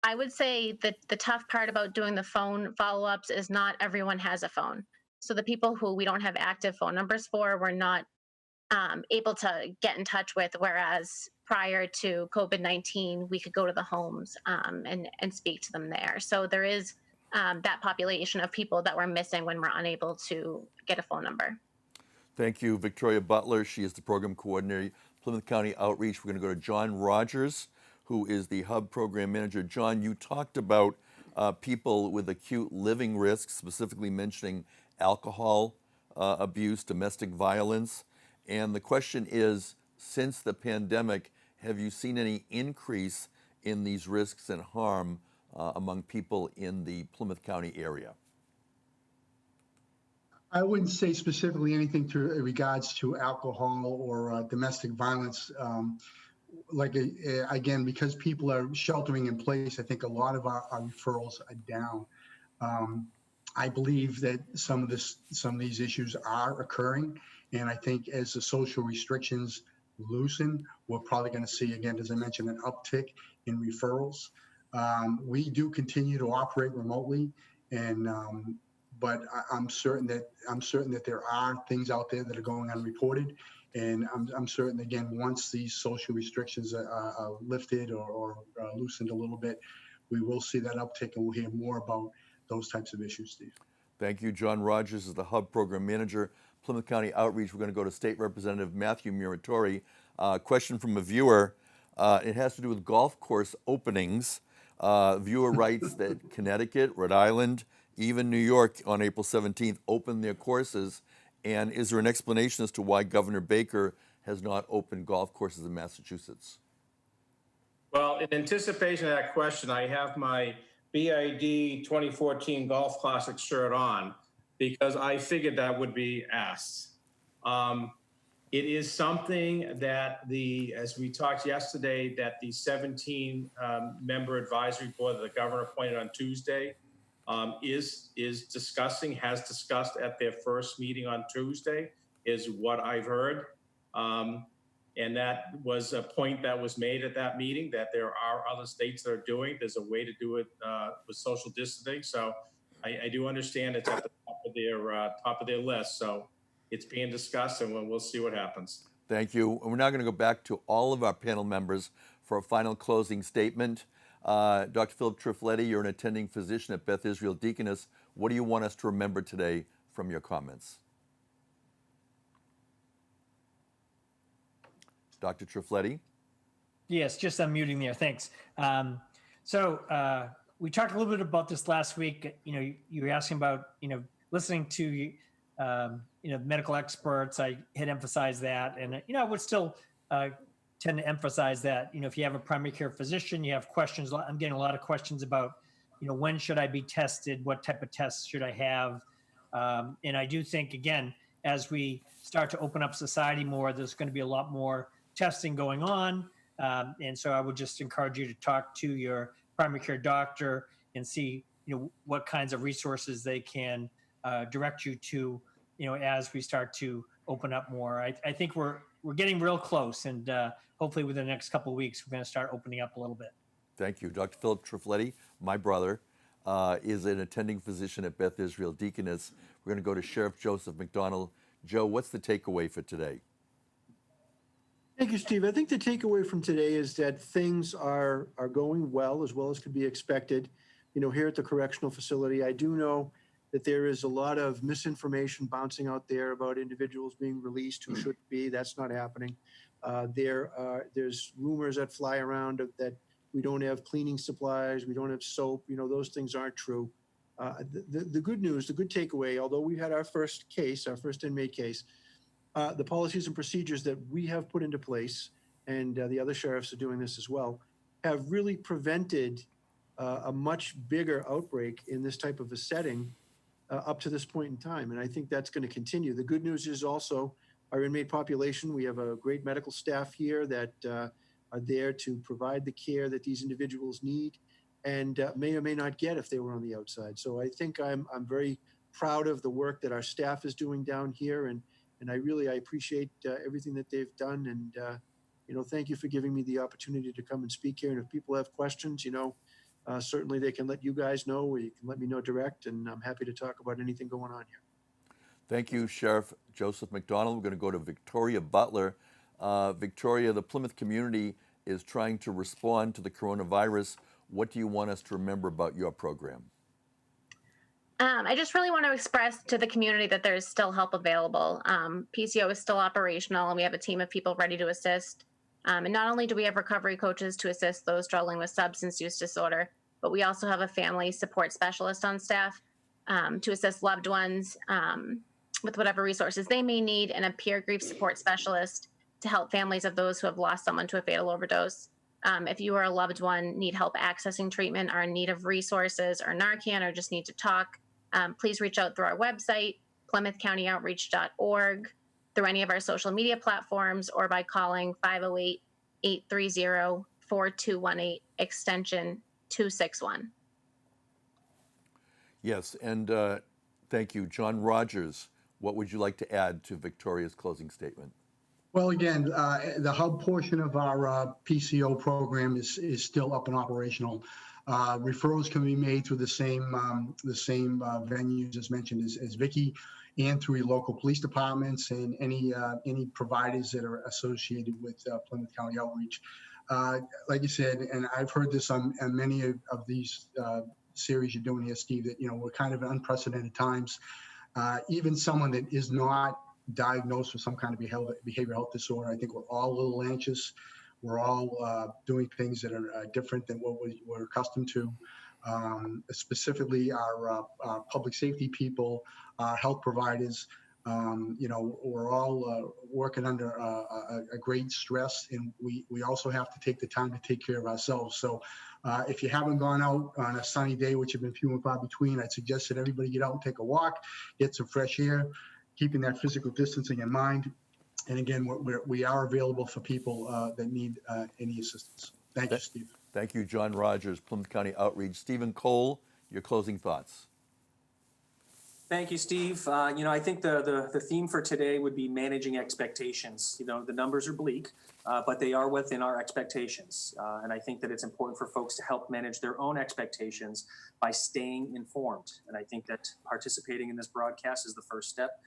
I would say that the tough part about doing the phone follow-ups is not everyone has a phone. So the people who we don't have active phone numbers for, we're not able to get in touch with, whereas prior to COVID-19, we could go to the homes and speak to them there. So there is that population of people that we're missing when we're unable to get a phone number. Thank you, Victoria Butler. She is the program coordinator, Plymouth County Outreach. We're going to go to John Rogers, who is the Hub Program Manager. John, you talked about people with acute living risks, specifically mentioning alcohol abuse, domestic violence. And the question is, since the pandemic, have you seen any increase in these risks and harm among people in the Plymouth County area? I wouldn't say specifically anything to regards to alcohol or domestic violence. Again, because people are sheltering in place, I think a lot of our referrals are down. I believe that some of these issues are occurring, and I think as the social restrictions loosen, we're probably going to see, again, as I mentioned, an uptick in referrals. We do continue to operate remotely, and but I'm certain that there are things out there that are going unreported, and I'm certain, again, once these social restrictions are lifted or loosened a little bit, we will see that uptick, and we'll hear more about those types of issues, Steve. Thank you. John Rogers is the Hub Program Manager, Plymouth County Outreach. We're going to go to State Representative Matthew Muratore. Question from a viewer. It has to do with golf course openings. Viewer writes that Connecticut, Rhode Island, even New York on April 17th opened their courses. And is there an explanation as to why Governor Baker has not opened golf courses in Massachusetts? Well, in anticipation of that question, I have my BID 2014 Golf Classic shirt on because I figured that would be asked. It is something that as we talked yesterday, that the 17 member advisory board that the governor appointed on Tuesday has discussed at their first meeting on Tuesday, is what I've heard. And that was a point that was made at that meeting, that there are other states that are doing. There's a way to do it with social distancing. So I do understand it's at the top of their list. So it's being discussed, and we'll see what happens. Thank you. And we're now going to go back to all of our panel members for a final closing statement. Dr. Phillip Triffletti, you're an attending physician at Beth Israel Deaconess. What do you want us to remember today from your comments? Dr. Triffletti? Yes, just unmuting there. Thanks. We talked a little bit about this last week. You were asking about, listening to, medical experts. I had emphasized that. And, I would still tend to emphasize that, if you have a primary care physician, you have questions. I'm getting a lot of questions about, when should I be tested? What type of tests should I have? And I do think, again, as we start to open up society more, there's going to be a lot more testing going on. And so I would just encourage you to talk to your primary care doctor and see, what kinds of resources they can direct you to, as we start to open up more. I think we're getting real close, and hopefully within the next couple of weeks, we're going to start opening up a little bit. Thank you. Dr. Phillip Triffletti, my brother, is an attending physician at Beth Israel Deaconess. We're going to go to Sheriff Josef McDonald. Joe, what's the takeaway for today? Thank you, Steve. I think the takeaway from today is that things are going well as could be expected. Here at the correctional facility, I do know that there is a lot of misinformation bouncing out there about individuals being released who shouldn't be. That's not happening. There's rumors that fly around that we don't have cleaning supplies, we don't have soap. Those things aren't true. The good news, the good takeaway, although we had our first inmate case, the policies and procedures that we have put into place, and the other sheriffs are doing this as well, have really prevented a much bigger outbreak in this type of a setting up to this point in time. And I think that's going to continue. The good news is also our inmate population. We have a great medical staff here that are there to provide the care that these individuals need and may or may not get if they were on the outside. So I think I'm very proud of the work that our staff is doing down here. And I appreciate everything that they've done. And, thank you for giving me the opportunity to come and speak here. And if people have questions, certainly they can let you guys know, or you can let me know direct. And I'm happy to talk about anything going on here. Thank you, Sheriff Josef McDonald. We're going to go to Victoria Butler. Victoria, the Plymouth community is trying to respond to the coronavirus. What do you want us to remember about your program? I just really want to express to the community that there's still help available. PCO is still operational, and we have a team of people ready to assist. And not only do we have recovery coaches to assist those struggling with substance use disorder, but we also have a family support specialist on staff to assist loved ones with whatever resources they may need, and a peer grief support specialist to help families of those who have lost someone to a fatal overdose. If you or a loved one need help accessing treatment, are in need of resources or Narcan, or just need to talk, please reach out through our website, PlymouthCountyOutreach.org, through any of our social media platforms, or by calling 508-830-4218, extension 261. Yes, and thank you. John Rogers, what would you like to add to Victoria's closing statement? Well, again, the hub portion of our PCO program is still up and operational. Referrals can be made through the same venues as mentioned as Vicky, and through your local police departments and any providers that are associated with Plymouth County Outreach. Like you said, and I've heard this on many of these series you're doing here, Steve, that we're kind of in unprecedented times. Even someone that is not diagnosed with some kind of behavioral health disorder, I think we're all a little anxious. We're all doing things that are different than what we're accustomed to. Specifically, our public safety people, our health providers. We're all working under a great stress, and we also have to take the time to take care of ourselves. So if you haven't gone out on a sunny day, which have been few and far between, I'd suggest that everybody get out and take a walk, get some fresh air, keeping that physical distancing in mind. And again, we are available for people that need any assistance. Thank you, Steve. Thank you, John Rogers, Plymouth County Outreach. Stephen Cole, your closing thoughts. Thank you, Steve. I think the theme for today would be managing expectations. The numbers are bleak, but they are within our expectations. And I think that it's important for folks to help manage their own expectations by staying informed. And I think that participating in this broadcast is the first step.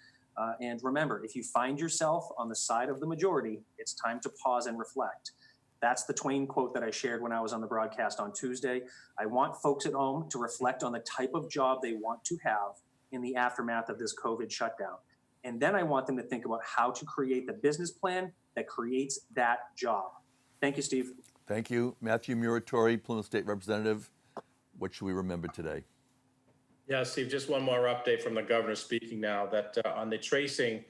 And remember, if you find yourself on the side of the majority, it's time to pause and reflect. That's the Twain quote that I shared when I was on the broadcast on Tuesday. I want folks at home to reflect on the type of job they want to have in the aftermath of this COVID shutdown. And then I want them to think about how to create the business plan that creates that job. Thank you, Steve. Thank you. Matthew Muratore, Plymouth State Representative. What should we remember today? Yeah, Steve, just one more update from the governor speaking now that on the tracing,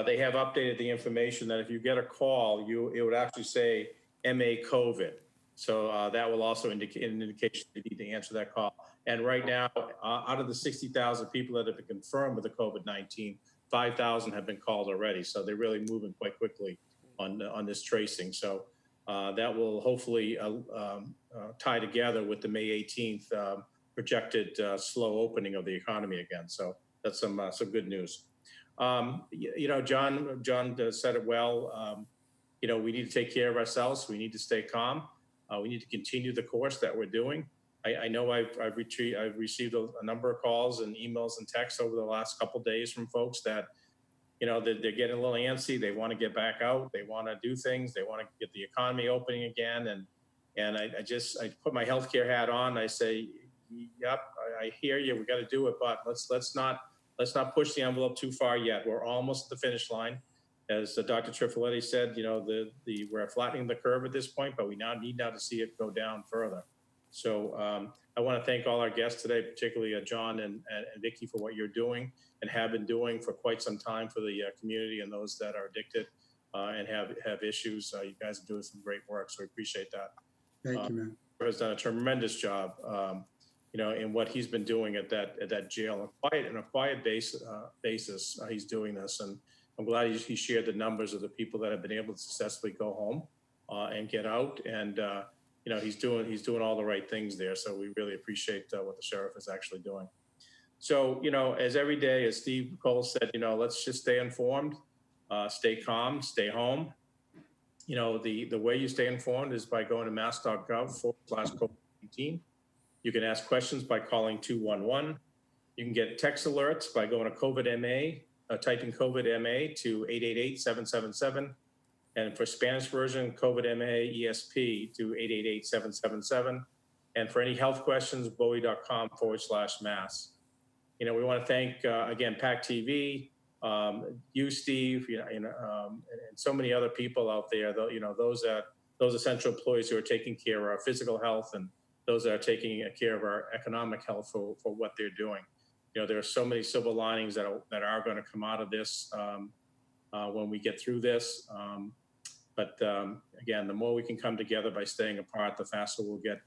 they have updated the information that if you get a call, it would actually say MA COVID. So that will also indicate an indication you need to answer that call. And right now, out of the 60,000 people that have been confirmed with the COVID-19, 5,000 have been called already. So they're really moving quite quickly on this tracing. So that will hopefully tie together with the May 18th projected slow opening of the economy again. So that's some good news. You know, John said it well. You know, we need to take care of ourselves. We need to stay calm. We need to continue the course that we're doing. I know I've received a number of calls and emails and texts over the last couple of days from folks that, you know, they're getting a little antsy. They want to get back out. They want to do things. They want to get the economy opening again. And I put my healthcare hat on. I say, yep, I hear you. We got to do it, but let's not push the envelope too far yet. We're almost at the finish line. As Dr. Triffletti said, you know, we're flattening the curve at this point, but we need to see it go down further. So I want to thank all our guests today, particularly John and Vicki, for what you're doing and have been doing for quite some time for the community and those that are addicted and have issues. You guys are doing some great work, so we appreciate that. Thank you, man. Has done a tremendous job, you know, in what he's been doing at that jail, on a quiet basis. He's doing this, and I'm glad he shared the numbers of the people that have been able to successfully go home and get out. And you know, he's doing all the right things there. So we really appreciate what the sheriff is actually doing. So, you know, as every day, as Steve Cole said, you know, let's just stay informed, stay calm, stay home. You know, the way you stay informed is by going to mass.gov/COVID-19. You can ask questions by calling 211. You can get text alerts by going to COVID MA, typing COVID MA to 888-777. And for Spanish version, COVID MA ESP to 888-777. And for any health questions, bowie.com/mass. You know, we want to thank, again, PAC TV, you, Steve, and so many other people out there, you know, those essential employees who are taking care of our physical health and those that are taking care of our economic health for what they're doing. You know, there are so many silver linings that are going to come out of this when we get through this. But again, the more we can come together by staying apart, the faster we'll get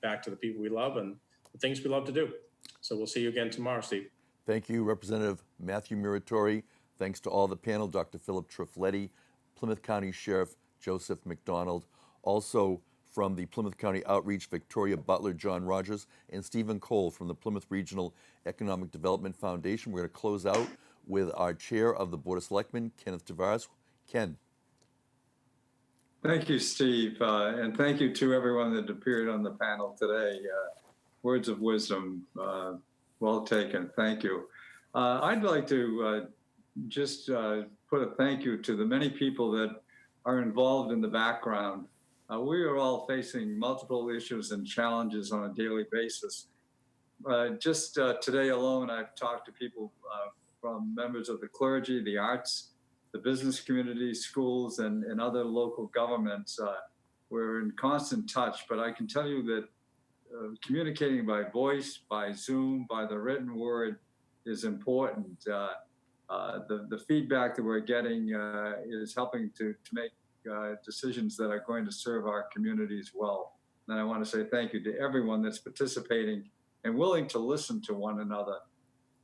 back to the people we love and the things we love to do. So we'll see you again tomorrow, Steve. Thank you, Representative Matthew Muratore. Thanks to all the panel, Dr. Phillip Triffletti, Plymouth County Sheriff Josef McDonald, also from the Plymouth County Outreach, Victoria Butler, John Rogers, and Stephen Cole from the Plymouth Regional Economic Development Foundation. We're going to close out with our chair of the Board of Selectmen, Kenneth Tavares. Ken. Thank you, Steve, and thank you to everyone that appeared on the panel today. Words of wisdom, well taken. Thank you. I'd like to just put a thank you to the many people that are involved in the background. We are all facing multiple issues and challenges on a daily basis. Just today alone, I've talked to people from members of the clergy, the arts, the business community, schools, and other local governments. We're in constant touch, but I can tell you that communicating by voice, by Zoom, by the written word is important. The feedback that we're getting is helping to make decisions that are going to serve our communities well. And I want to say thank you to everyone that's participating and willing to listen to one another.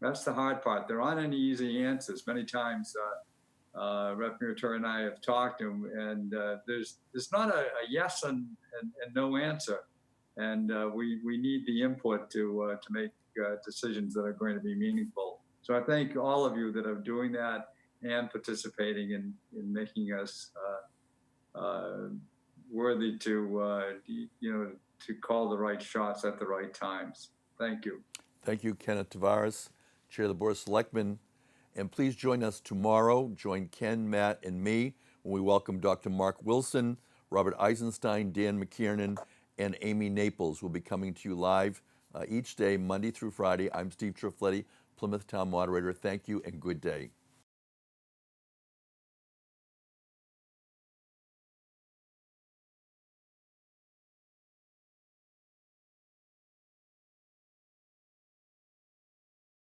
That's the hard part. There aren't any easy answers. Many times, Rep. Muratore and I have talked, and there's not a yes and no answer. And we need the input to make decisions that are going to be meaningful. So I thank all of you that are doing that and participating in making us worthy to to call the right shots at the right times. Thank you. Thank you, Kenneth Tavares, Chair of the Board of Selectmen. And please join us tomorrow. Join Ken, Matt, and me when we welcome Dr. Mark Wilson, Robert Eisenstein, Dan McKiernan, and Amy Naples will be coming to you live each day, Monday through Friday. I'm Steve Triffletti, Plymouth Town Moderator. Thank you and good day.